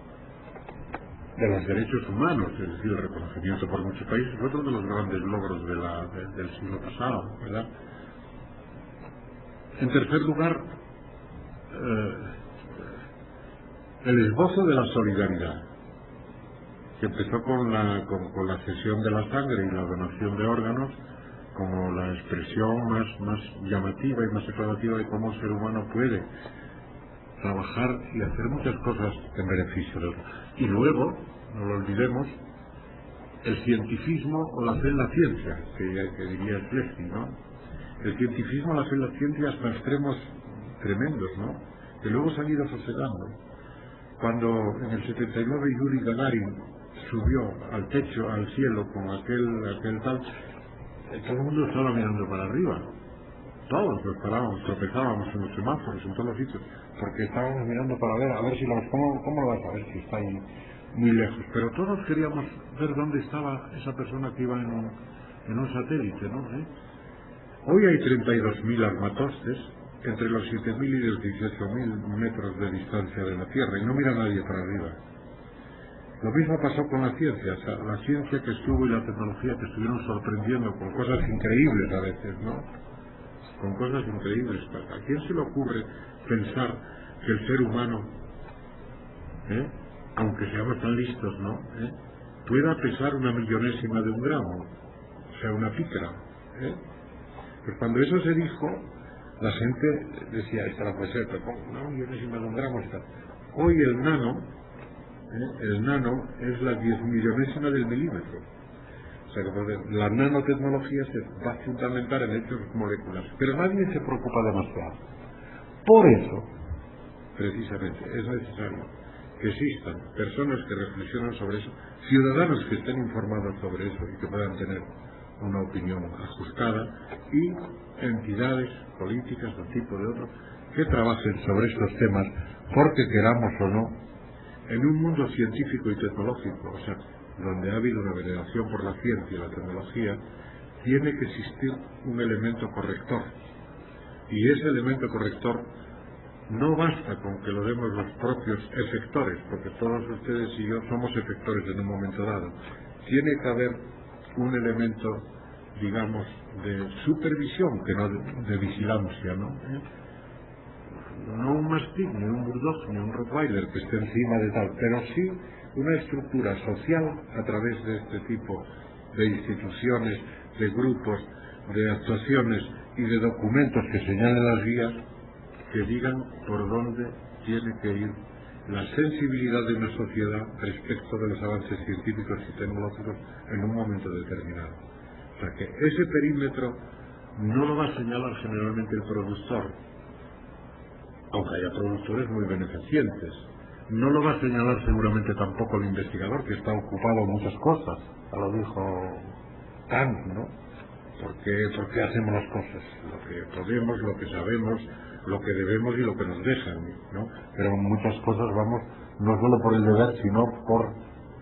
de los derechos humanos, es decir, el reconocimiento por muchos países, fue otro de los grandes logros del siglo pasado, ¿verdad? En tercer lugar, el esbozo de la solidaridad, que empezó con la cesión de la sangre y la donación de órganos como la expresión más llamativa y más declarativa de cómo un ser humano puede trabajar y hacer muchas cosas en beneficio de otros. Y luego, no lo olvidemos, el cientificismo o la fe en la ciencia, que diría Schleswig, ¿no? El cientificismo, la fe en la ciencia hasta extremos tremendos, ¿no? Que luego se han ido sosegando. Cuando en el 79 Yuri Gagarin subió al techo, al cielo, con aquel tal, todo el mundo estaba mirando para arriba. Todos nos parábamos, tropezábamos en los semáforos, en todos los sitios, porque estábamos mirando para ver, a ver si ¿cómo lo vas a ver si está ahí muy lejos? Pero todos queríamos ver dónde estaba esa persona que iba en un satélite, ¿no? Hoy hay 32.000 armatostes entre los 7.000 y los 18.000 metros de distancia de la Tierra, y no mira nadie para arriba. Lo mismo pasó con la ciencia, o sea, la ciencia que estuvo y la tecnología que estuvieron sorprendiendo con cosas increíbles a veces, ¿no? Con cosas increíbles. ¿A quién se le ocurre pensar que el ser humano, aunque seamos tan listos, ¿no? Pueda pesar 1/millonésima de un gramo? O sea, una pícara. Pues cuando eso se dijo, la gente decía, esta no puede ser, pero ¿cómo? 1/millonésima de un gramo está. Hoy el nano es la 10.000.000ésima del milímetro. O sea que la nanotecnología se va a fundamentar en hechos moleculares, pero nadie se preocupa demasiado. Por eso, precisamente, es necesario que existan personas que reflexionan sobre eso, ciudadanos que estén informados sobre eso y que puedan tener una opinión ajustada, y entidades políticas de un tipo o de otro que trabajen sobre estos temas, porque queramos o no, en un mundo científico y tecnológico, o sea, donde ha habido una veneración por la ciencia y la tecnología, tiene que existir un elemento corrector. Y ese elemento corrector no basta con que lo demos los propios efectores, porque todos ustedes y yo somos efectores en un momento dado. Tiene que haber un elemento, digamos, de supervisión, que no de vigilancia, ¿no? No un mastín, ni un bulldog, ni un rottweiler que esté encima de tal, pero sí una estructura social a través de este tipo de instituciones, de grupos, de actuaciones y de documentos que señalen las vías, que digan por dónde tiene que ir la sensibilidad de una sociedad respecto de los avances científicos y tecnológicos en un momento determinado. O sea que ese perímetro no lo va a señalar generalmente el productor, aunque haya productores muy beneficientes. No lo va a señalar seguramente tampoco el investigador, que está ocupado en muchas cosas. Ya lo dijo Kant, ¿no? ¿Por qué hacemos las cosas? Lo que podemos, lo que sabemos, lo que debemos y lo que nos dejan, ¿no? Pero en muchas cosas vamos no solo por el deber, sino por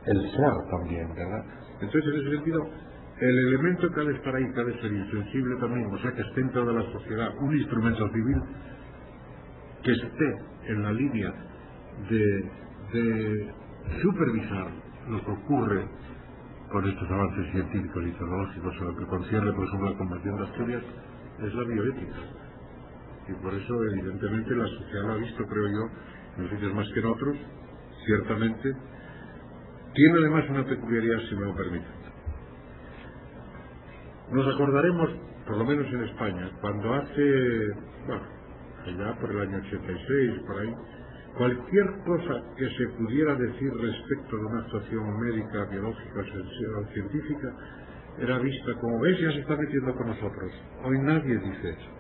el ser también, ¿verdad? Entonces, en ese sentido, el elemento que ha de estar ahí, que ha de ser insensible también, o sea, que esté en toda la sociedad, un instrumento civil que esté en la línea de supervisar lo que ocurre con estos avances científicos y tecnológicos en lo que concierne, por ejemplo, la Convención de Asturias, es la bioética. Y por eso, evidentemente, la sociedad lo ha visto, creo yo, en los sitios más que en otros, ciertamente. Tiene además una peculiaridad, si me lo permiten. Nos acordaremos, por lo menos en España, cuando allá por el año 86, por ahí, cualquier cosa que se pudiera decir respecto de una actuación médica, biológica o científica era vista como, ¿ves? Ya se está metiendo con nosotros. Hoy nadie dice eso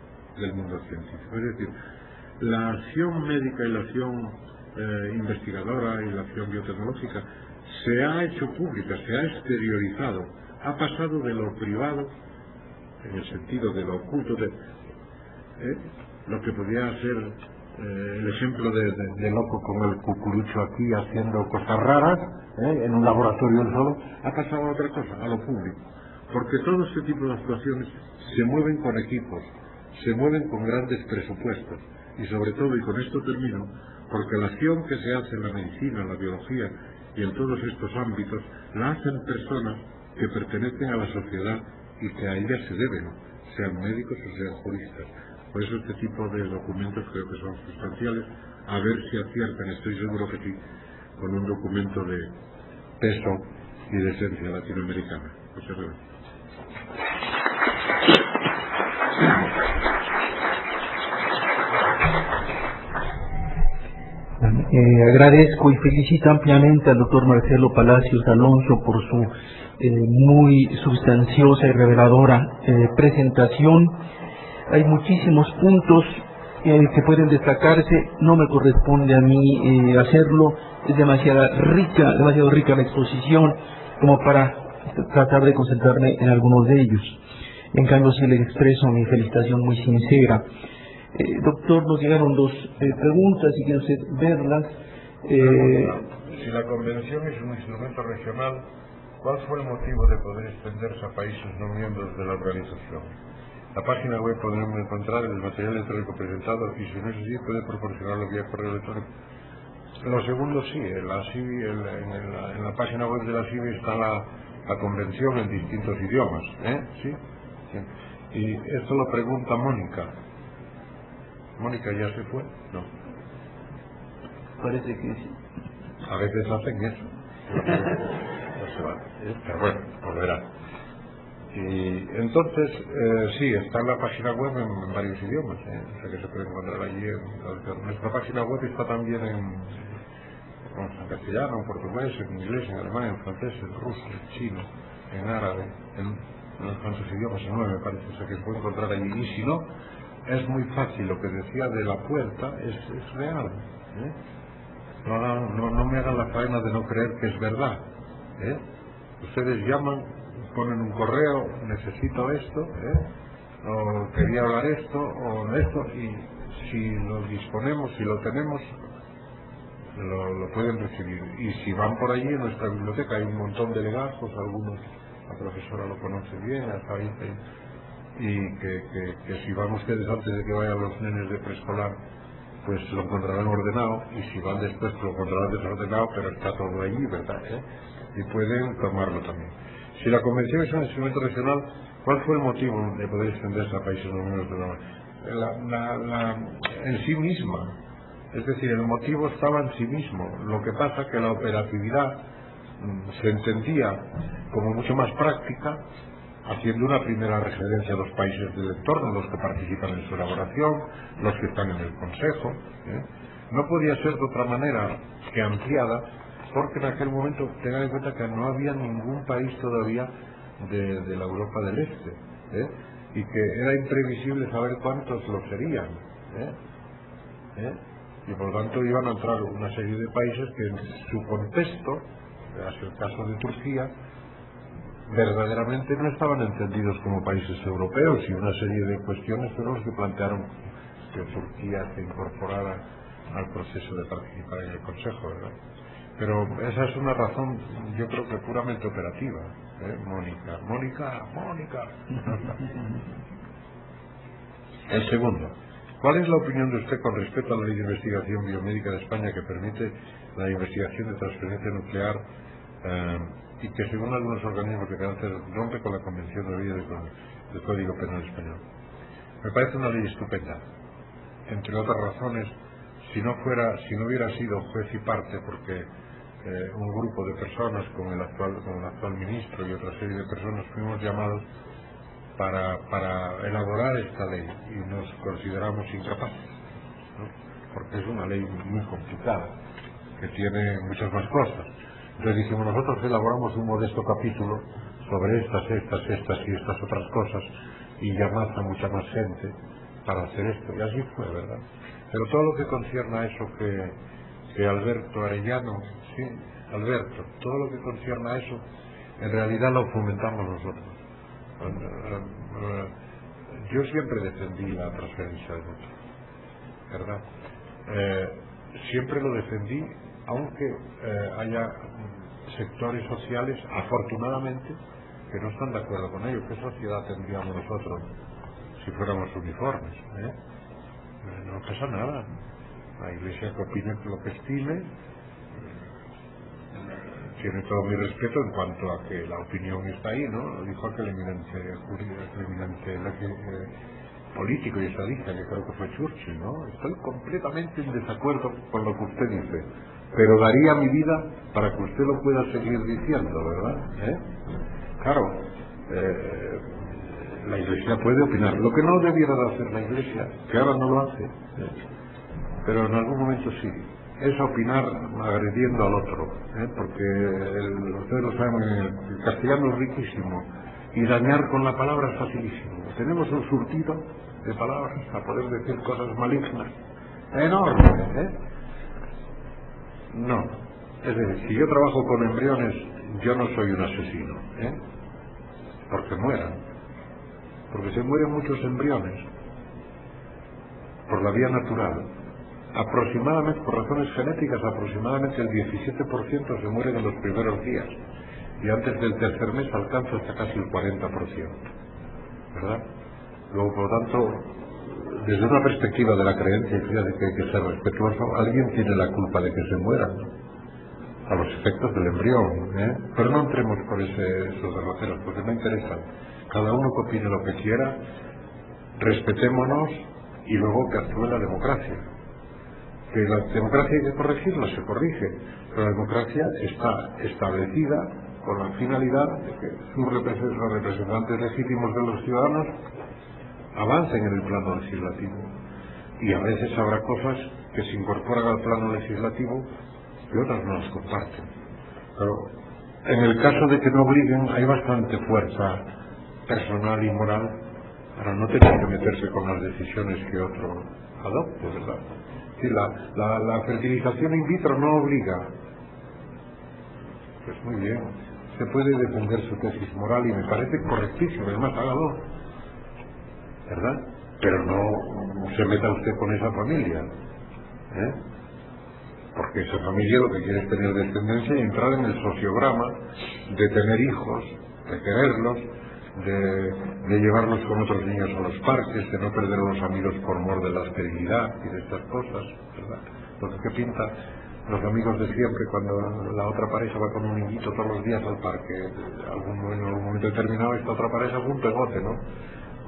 del mundo científico. Es decir, la acción médica y la acción investigadora y la acción biotecnológica se ha hecho pública, se ha exteriorizado, ha pasado de lo privado, en el sentido de lo oculto, lo que podía ser el ejemplo de loco con el cucurucho aquí haciendo cosas raras, en un laboratorio él solo, ha pasado a otra cosa, a lo público. Porque todo este tipo de actuaciones se mueven con equipos, se mueven con grandes presupuestos, y sobre todo, y con esto termino, porque la acción que se hace en la medicina, en la biología y en todos estos ámbitos, la hacen personas que pertenecen a la sociedad y que a ellas se deben, sean médicos o sean juristas. Por eso este tipo de documentos creo que son sustanciales, a ver si aciertan, estoy seguro que sí, con un documento de peso y de esencia latinoamericana. Muchas gracias.
Agradezco y felicito ampliamente al doctor Marcelo Palacios Alonso por su muy sustanciosa y reveladora presentación. Hay muchísimos puntos que pueden destacarse, no me corresponde a mí hacerlo, es demasiado rica la exposición como para tratar de concentrarme en algunos de ellos. En cambio, sí le expreso mi felicitación muy sincera. Doctor, nos llegaron dos preguntas, si quiere usted verlas.
Si la convención es un instrumento regional, ¿cuál fue el motivo de poder extenderse a países no miembros de la organización? La página web podremos encontrar el material electrónico presentado y si no es así puede proporcionarlo vía correo electrónico. Lo segundo sí, en la página web de la CIVI está la convención en distintos idiomas, ¿Sí? Sí. Y esto lo pregunta Mónica. ¿Mónica ya se fue? No.
Parece que sí.
A veces hacen eso. No se va. Pero bueno, volverá. Y entonces, sí, está en la página web en varios idiomas, o sea que se puede encontrar allí. Nuestra página web está también en castellano, en portugués, en inglés, en alemán, en francés, en ruso, en chino, en árabe, en unos cuantos idiomas, en 9 me parece, o sea que se puede encontrar allí. Y si no, es muy fácil, lo que decía de la puerta es real. No me hagan la faena de no creer que es verdad. Ustedes llaman, ponen un correo, necesito esto, o quería hablar esto, o esto, y si lo disponemos, si lo tenemos, lo pueden recibir. Y si van por allí, en nuestra biblioteca hay un montón de legajos, algunos, la profesora lo conoce bien, hasta ahí, y que si van ustedes antes de que vayan los nenes de preescolar, pues lo encontrarán ordenado, y si van después lo encontrarán desordenado, pero está todo allí, ¿verdad? Y pueden tomarlo también. Si la convención es un instrumento regional, ¿cuál fue el motivo de poder extenderse a países no miembros de la en sí misma? Es decir, el motivo estaba en sí mismo. Lo que pasa es que la operatividad se entendía como mucho más práctica, haciendo una primera referencia a los países del entorno, los que participan en su elaboración, los que están en el Consejo. No podía ser de otra manera que ampliada, porque en aquel momento, tengan en cuenta que no había ningún país todavía de la Europa del Este, y que era imprevisible saber cuántos lo serían. Y por lo tanto iban a entrar una serie de países que en su contexto, es el caso de Turquía, verdaderamente no estaban entendidos como países europeos, y una serie de cuestiones fueron los que plantearon que Turquía se incorporara al proceso de participar en el Consejo, ¿verdad? Pero esa es una razón, yo creo que puramente operativa, Mónica. El segundo, ¿cuál es la opinión de usted con respecto a la ley de investigación biomédica de España que permite la investigación de transferencia nuclear y que según algunos organismos de carácter rompe con la Convención de Oviedo del Código Penal Español? Me parece una ley estupenda, entre otras razones, si no hubiera sido juez y parte, porque un grupo de personas con el actual ministro y otra serie de personas fuimos llamados para elaborar esta ley y nos consideramos incapaces, ¿no? Porque es una ley muy complicada que tiene muchas más cosas. Entonces dijimos, nosotros elaboramos un modesto capítulo sobre estas y estas otras cosas y llamar a mucha más gente para hacer esto, y así fue, ¿verdad? Pero todo lo que concierne a eso que Alberto Arellano, sí, Alberto, todo lo que concierne a eso, en realidad lo fomentamos nosotros. Yo siempre defendí la transferencia de votos, ¿verdad? Siempre lo defendí, aunque haya sectores sociales, afortunadamente, que no están de acuerdo con ello. ¿Qué sociedad tendríamos nosotros si fuéramos uniformes? No pasa nada. La Iglesia que opine lo que estime tiene todo mi respeto en cuanto a que la opinión está ahí, ¿no? Lo dijo aquel eminente político y estadista, que creo que fue Churchill, ¿no? Estoy completamente en desacuerdo con lo que usted dice, pero daría mi vida para que usted lo pueda seguir diciendo, ¿verdad? Claro, la Iglesia puede opinar. Lo que no debiera de hacer la Iglesia, que ahora no lo hace, pero en algún momento sí, es opinar agrediendo al otro, porque ustedes lo saben, el castellano es riquísimo y dañar con la palabra es facilísimo. Tenemos un surtido de palabras a poder decir cosas malignas enorme, No, es decir, si yo trabajo con embriones, yo no soy un asesino, porque mueran, porque se mueren muchos embriones por la vía natural. Aproximadamente, por razones genéticas, aproximadamente el 17% se mueren en los primeros días y antes del tercer mes alcanza hasta casi el 40%, ¿verdad? Luego, por lo tanto, desde una perspectiva de la creencia y de que hay que ser respetuoso, alguien tiene la culpa de que se mueran, ¿no? A los efectos del embrión, Pero no entremos por esos derroteros, porque no interesan. Cada uno que opine lo que quiera, respetémonos y luego que actúe la democracia. Que la democracia hay que corregirla, se corrige, pero la democracia está establecida con la finalidad de que los representantes legítimos de los ciudadanos avancen en el plano legislativo, y a veces habrá cosas que se incorporan al plano legislativo y otras no las comparten, pero en el caso de que no obliguen hay bastante fuerza personal y moral para no tener que meterse con las decisiones que otro adopte, ¿verdad? Sí, la fertilización in vitro no obliga. Pues muy bien, se puede defender su tesis moral y me parece correctísimo, además hágalo, ¿verdad? Pero no se meta usted con esa familia, porque esa familia lo que quiere es tener descendencia y entrar en el sociograma de tener hijos, de quererlos, de llevarlos con otros niños a los parques, de no perder a los amigos por mor de la esterilidad y de estas cosas, ¿verdad? Porque ¿qué pinta los amigos de siempre cuando la otra pareja va con un niñito todos los días al parque? En algún momento determinado esta otra pareja es un pegote, ¿no?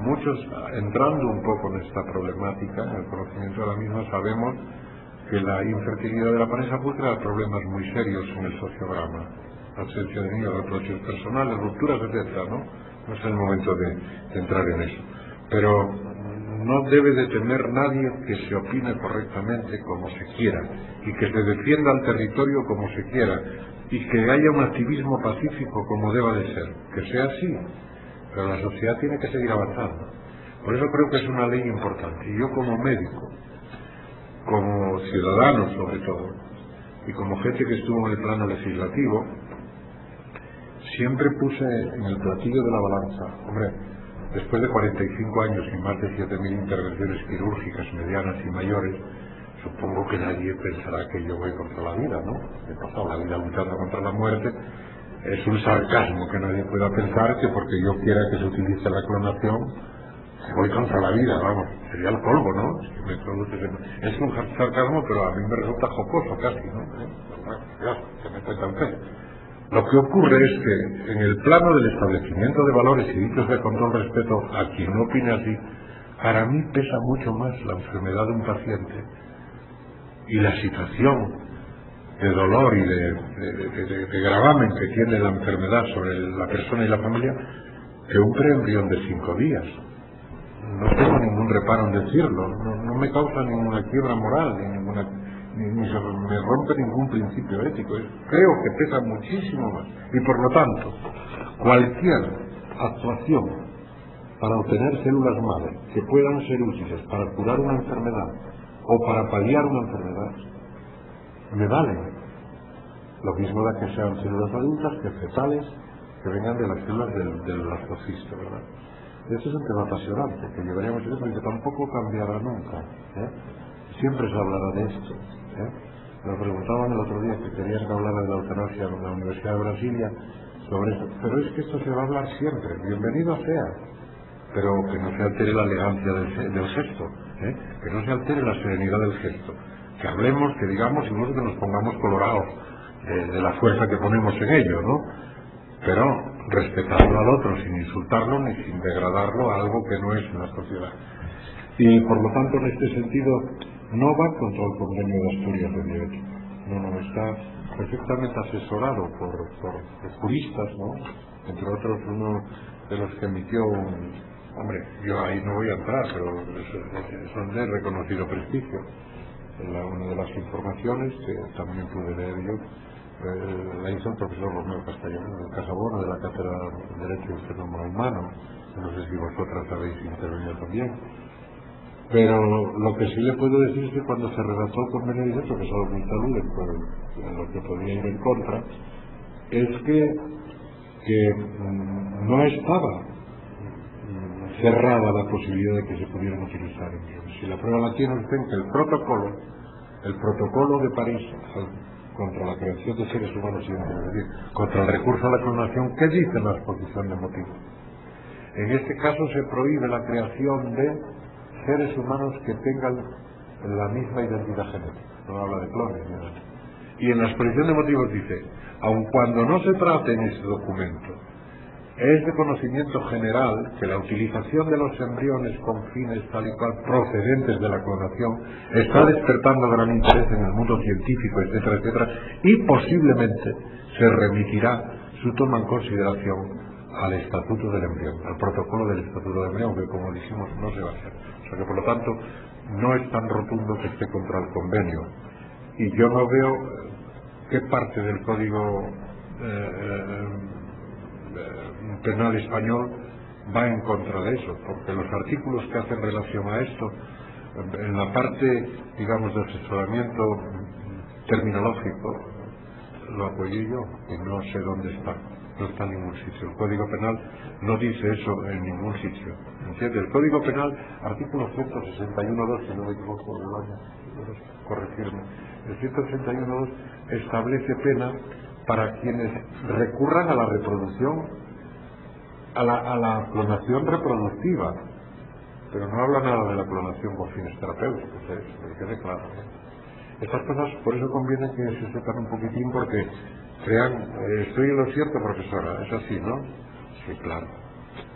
Muchos, entrando un poco en esta problemática, en el conocimiento de la misma, sabemos que la infertilidad de la pareja puede crear problemas muy serios en el sociograma, ausencia de niños, reproches personales, rupturas, etcétera, ¿no? No es el momento de entrar en eso, pero no debe de temer nadie que se opine correctamente como se quiera y que se defienda al territorio como se quiera y que haya un activismo pacífico como deba de ser, que sea así, pero la sociedad tiene que seguir avanzando. Por eso creo que es una ley importante, y yo como médico, como ciudadano sobre todo, y como gente que estuvo en el plano legislativo, siempre puse en el platillo de la balanza, hombre, después de 45 años y más de 7.000 intervenciones quirúrgicas medianas y mayores, Supongo que nadie pensará que yo voy contra la vida, ¿no? He pasado la vida luchando contra la muerte. Es un sarcasmo que nadie pueda pensar que porque yo quiera que se utilice la clonación, voy contra la vida, vamos, sería el polvo, ¿no? Es un sarcasmo, pero a mí me resulta jocoso casi, ¿no? Dios, que me cuentan fe. Lo que ocurre es que en el plano del establecimiento de valores y dichos de con todo respeto a quien no opine así, para mí pesa mucho más la enfermedad de un paciente y la situación de dolor y de gravamen que tiene la enfermedad sobre la persona y la familia que un preembrión de 5 días. No tengo ningún reparo en decirlo, no me causa ninguna quiebra moral, ni se me rompe ningún principio ético. Creo que pesa muchísimo más. Y por lo tanto, cualquier actuación para obtener células madre que puedan ser útiles para curar una enfermedad o para paliar una enfermedad, me vale. Lo mismo da que sean células adultas que fetales, que vengan de las células del blastocisto, ¿verdad? Este es un tema apasionante, que llevaríamos tiempo y que tampoco cambiará nunca, ¿eh? Siempre se hablará de esto, ¿eh? Me preguntaban el otro día que querían que hablara de la eutanasia en la Universidad de Brasilia sobre eso, pero es que esto se va a hablar siempre, bienvenido sea, pero que no se altere la elegancia del gesto, ¿eh? Que no se altere la serenidad del gesto, que hablemos, que digamos, incluso que nos pongamos colorados de la fuerza que ponemos en ello, ¿no? Pero respetando al otro sin insultarlo ni sin degradarlo a algo que no es una sociedad. Y por lo tanto, en este sentido, no va contra el convenio de Asturias de bioética. No, está perfectamente asesorado por juristas, ¿no? Entre otros, uno de los que emitió hombre, yo ahí no voy a entrar, pero son de reconocido prestigio. Una de las informaciones que también pude leer yo la hizo el profesor Romeo Casabono de la Cátedra de Derecho y Fenómeno Humano. No sé si vosotras habéis intervenido también. Pero lo que sí le puedo decir es que cuando se redactó el convenio de derecho, que es algo muy salude por lo que podía ir en contra, es que no estaba cerrada la posibilidad de que se pudieran utilizar embriones. Si la prueba la tiene usted en que el protocolo de París contra la creación de seres humanos, es decir, contra el recurso a la clonación, ¿qué dice la exposición de motivos? En este caso se prohíbe la creación de seres humanos que tengan la misma identidad genética. No habla de clones ni nada. Y en la exposición de motivos dice, aun cuando no se trate en ese documento, es de conocimiento general que la utilización de los embriones con fines tal y cual procedentes de la clonación está despertando gran interés en el mundo científico, etcétera, etcétera, y posiblemente se remitirá su toma en consideración al estatuto del embrión, al protocolo del estatuto del embrión, que como dijimos no se va a hacer. O sea que por lo tanto no es tan rotundo que esté contra el convenio. Y yo no veo qué parte del código penal español va en contra de eso, porque los artículos que hacen relación a esto, en la parte, digamos, de asesoramiento terminológico, lo apoyé yo y no sé dónde está, no está en ningún sitio. El Código Penal no dice eso en ningún sitio, ¿entiendes? El Código Penal, artículo 161.2, si no me equivoco, corregirme, el 161.2 establece pena para quienes recurran a la reproducción, a la clonación reproductiva, pero no habla nada de la clonación con fines terapéuticos, que quede claro. Estas cosas, por eso conviene que se sepan un poquitín, porque crean, estoy en lo cierto, profesora, es así, ¿no? Sí, claro.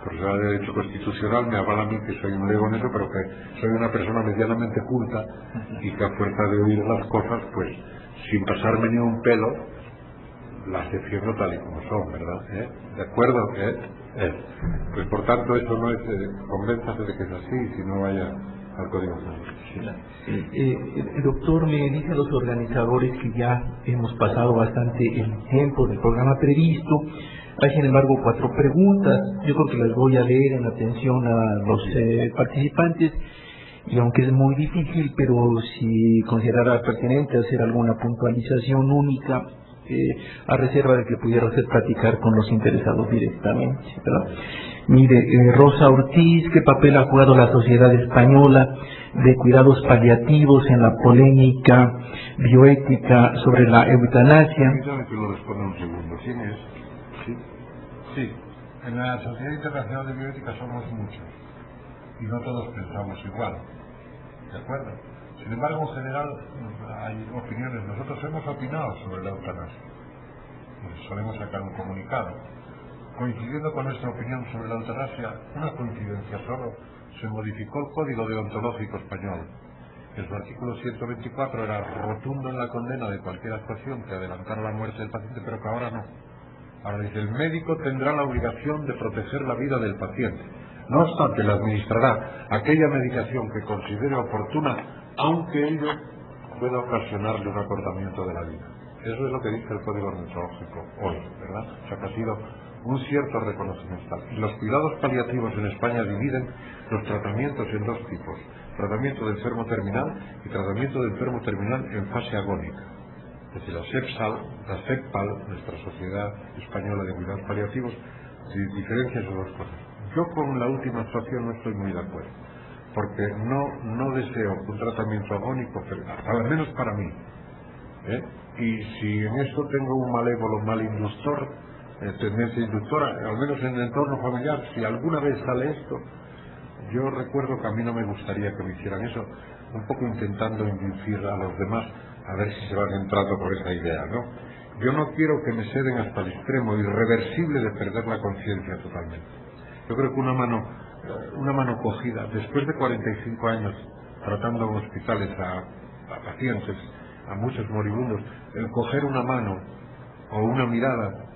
Profesora de Derecho Constitucional me avala a mí que soy un lego en eso, pero que soy una persona medianamente culta y que a fuerza de oír las cosas, pues, sin pasarme ni un pelo, las defiendo tal y como son, ¿verdad? ¿De acuerdo? Pues por tanto eso no es, convénzase de que es así, si no vaya al Código Penal.
Doctor, me dicen los organizadores que ya hemos pasado bastante el tiempo del programa previsto. Hay sin embargo 4 preguntas, yo creo que las voy a leer en atención a los participantes, y aunque es muy difícil, pero si considerara pertinente hacer alguna puntualización única a reserva de que pudiera usted platicar con los interesados directamente, ¿verdad? Mire, Rosa Ortiz, ¿qué papel ha jugado la Sociedad Española de Cuidados Paliativos en la polémica bioética sobre la eutanasia?
Permítame que lo responda un segundo. ¿Quién es? Sí. Sí. En la Sociedad Internacional de Bioética somos muchos y no todos pensamos igual. ¿De acuerdo? Sin embargo, en general hay opiniones. Nosotros hemos opinado sobre la eutanasia. Solemos sacar un comunicado. Coincidiendo con nuestra opinión sobre la eutanasia, una coincidencia solo, se modificó el Código Deontológico Español. En su artículo 124 era rotundo en la condena de cualquier actuación que adelantara la muerte del paciente, pero que ahora no. Ahora dice, el médico tendrá la obligación de proteger la vida del paciente. No obstante, le administrará aquella medicación que considere oportuna, aunque ello pueda ocasionarle un acortamiento de la vida. Eso es lo que dice el Código Deontológico hoy, ¿verdad? O sea, que ha sido un cierto reconocimiento. Y los cuidados paliativos en España dividen los tratamientos en dos tipos: tratamiento de enfermo terminal y tratamiento de enfermo terminal en fase agónica. Es decir, la SEPPAL, nuestra Sociedad Española de Cuidados Paliativos, diferencia esas dos cosas. Yo con la última actuación no estoy muy de acuerdo, porque no deseo un tratamiento agónico, al menos para mí. Y si en esto tengo un malévolo malinductor, tendencia inductora, al menos en el entorno familiar, si alguna vez sale esto, yo recuerdo que a mí no me gustaría que me hicieran eso, un poco intentando inducir a los demás a ver si se van entrando por esa idea, ¿no? Yo no quiero que me ceden hasta el extremo irreversible de perder la conciencia totalmente. Yo creo que una mano cogida, después de 45 años tratando en hospitales a pacientes, a muchos moribundos, el coger una mano o una mirada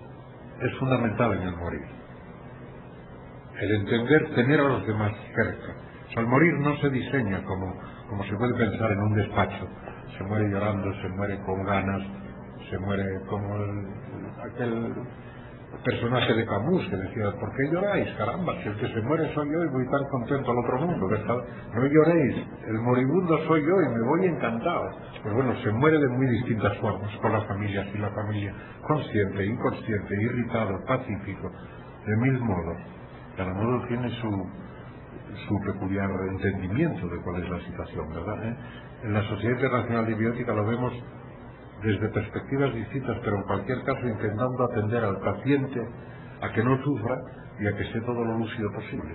es fundamental en el morir. El entender, tener a los demás cerca. O sea, el morir no se diseña como se puede pensar en un despacho. Se muere llorando, se muere con ganas, se muere como aquel personaje de Camus que decía, ¿por qué lloráis? Caramba, si el que se muere soy yo y voy tan contento al otro mundo, ¿verdad? No lloréis, el moribundo soy yo y me voy encantado. Pues bueno, se muere de muy distintas formas, con la familia, sin la familia, consciente, inconsciente, irritado, pacífico, de mil modos. Cada modo tiene su peculiar entendimiento de cuál es la situación, ¿verdad? En la Sociedad Internacional de Bioética lo vemos desde perspectivas distintas, pero en cualquier caso intentando atender al paciente a que no sufra y a que esté todo lo lúcido posible,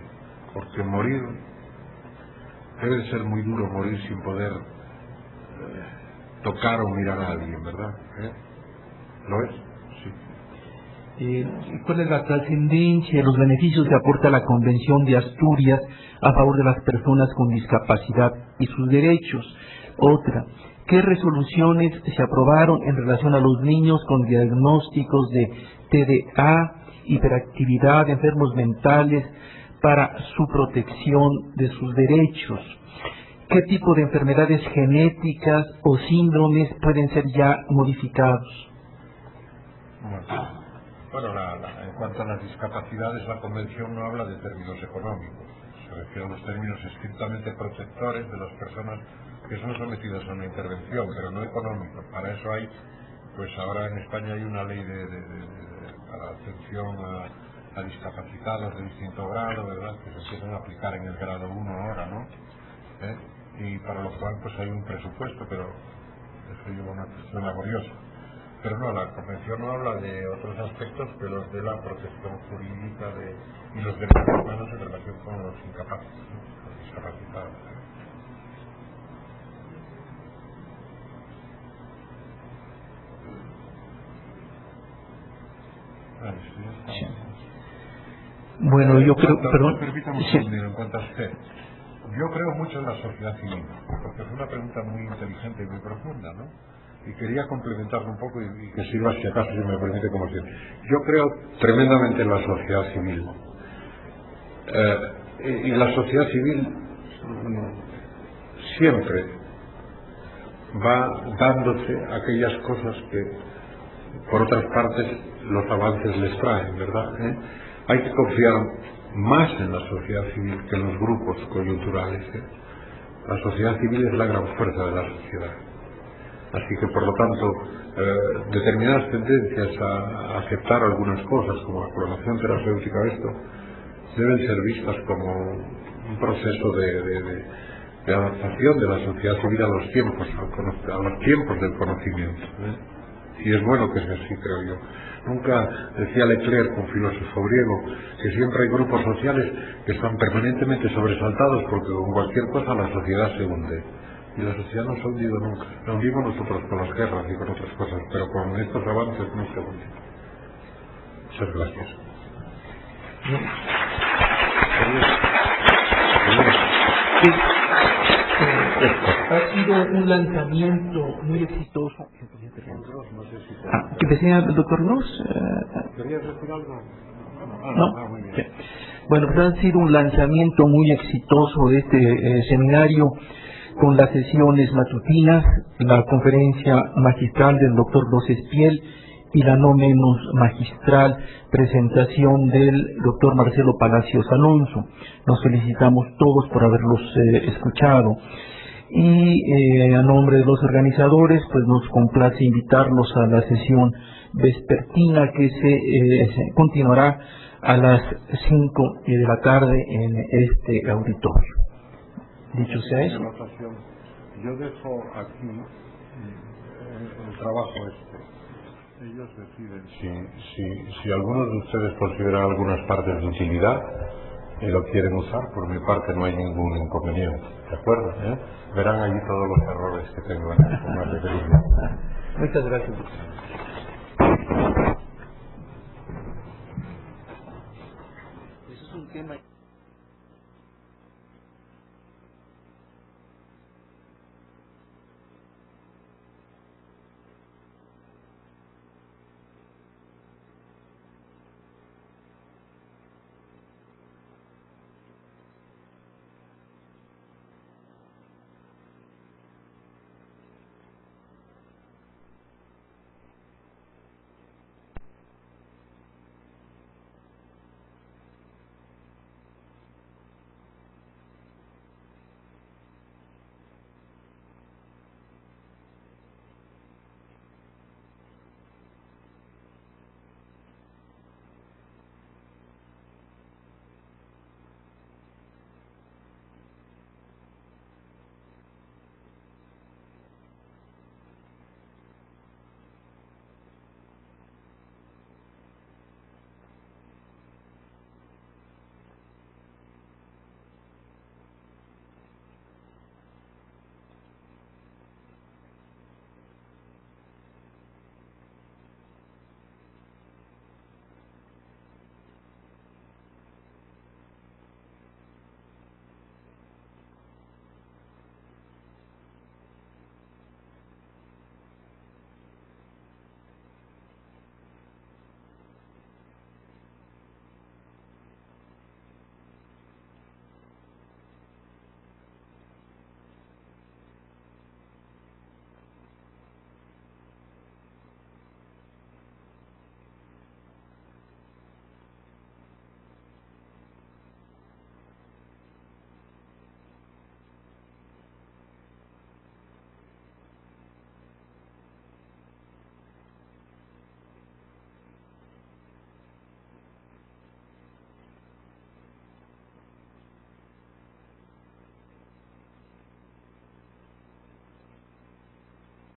porque morir debe de ser muy duro, morir sin poder tocar o mirar a alguien, ¿verdad? ¿Lo es? Sí.
¿Cuál es la trascendencia y los beneficios que aporta la Convención de Asturias a favor de las personas con discapacidad y sus derechos? Otra, ¿qué resoluciones se aprobaron en relación a los niños con diagnósticos de TDA, hiperactividad, enfermos mentales, para su protección de sus derechos? ¿Qué tipo de enfermedades genéticas o síndromes pueden ser ya modificados?
Bueno, en cuanto a las discapacidades, la Convención no habla de términos económicos, se refiere a los términos estrictamente protectores de las personas que son sometidas a una intervención, pero no económicos. Para eso hay, pues ahora en España hay una ley para atención a discapacitados de distinto grado, ¿verdad?, que se empiezan a aplicar en el grado 1 ahora, ¿no? Y para lo cual pues hay un presupuesto, pero eso lleva una cuestión laboriosa. Pero no, la Convención no habla de otros aspectos que los de la protección jurídica y los derechos humanos en relación con los incapaces, ¿no?, los discapacitados.
Sí. Bueno, yo creo... Perdón.
Permítame un segundo, en cuanto a usted. Yo creo mucho en la sociedad civil, porque es una pregunta muy inteligente y muy profunda, ¿no? Y quería complementarlo un poco y que sirva, si acaso, si me permite, como siempre. Yo creo tremendamente en la sociedad civil. Y la sociedad civil siempre va dándose aquellas cosas que, por otras partes, los avances les traen, ¿verdad? Hay que confiar más en la sociedad civil que en los grupos coyunturales. La sociedad civil es la gran fuerza de la sociedad. Así que, por lo tanto, determinadas tendencias a aceptar algunas cosas, como la clonación terapéutica, esto, deben ser vistas como un proceso de adaptación de la sociedad civil a los tiempos del conocimiento, y es bueno que sea así, creo yo. Nunca, decía Leclerc, un filósofo griego, que siempre hay grupos sociales que están permanentemente sobresaltados porque con cualquier cosa la sociedad se hunde, y la sociedad no se ha hundido nunca. La hundimos nosotros con las guerras y con otras cosas, pero con estos avances no se hunde. Muchas gracias.
Ha sido un lanzamiento muy exitoso. ¿Qué decía el doctor Gross?
¿Querías decir algo?
No.
Muy bien.
Sí. Bueno, pues ha sido un lanzamiento muy exitoso de este seminario, con las sesiones matutinas, la conferencia magistral del doctor Gross Espiel y la no menos magistral presentación del doctor Marcelo Palacios Alonso. Nos felicitamos todos por haberlos escuchado. Y a nombre de los organizadores, pues nos complace invitarlos a la sesión vespertina que se continuará a las 5 de la tarde en este auditorio. Dicho sea eso.
Yo dejo aquí el trabajo este. Ellos deciden si algunos de ustedes consideran algunas partes de utilidad y lo quieren usar. Por mi parte no hay ningún inconveniente, ¿de acuerdo? Verán allí todos los errores que tengo en el.
Muchas gracias.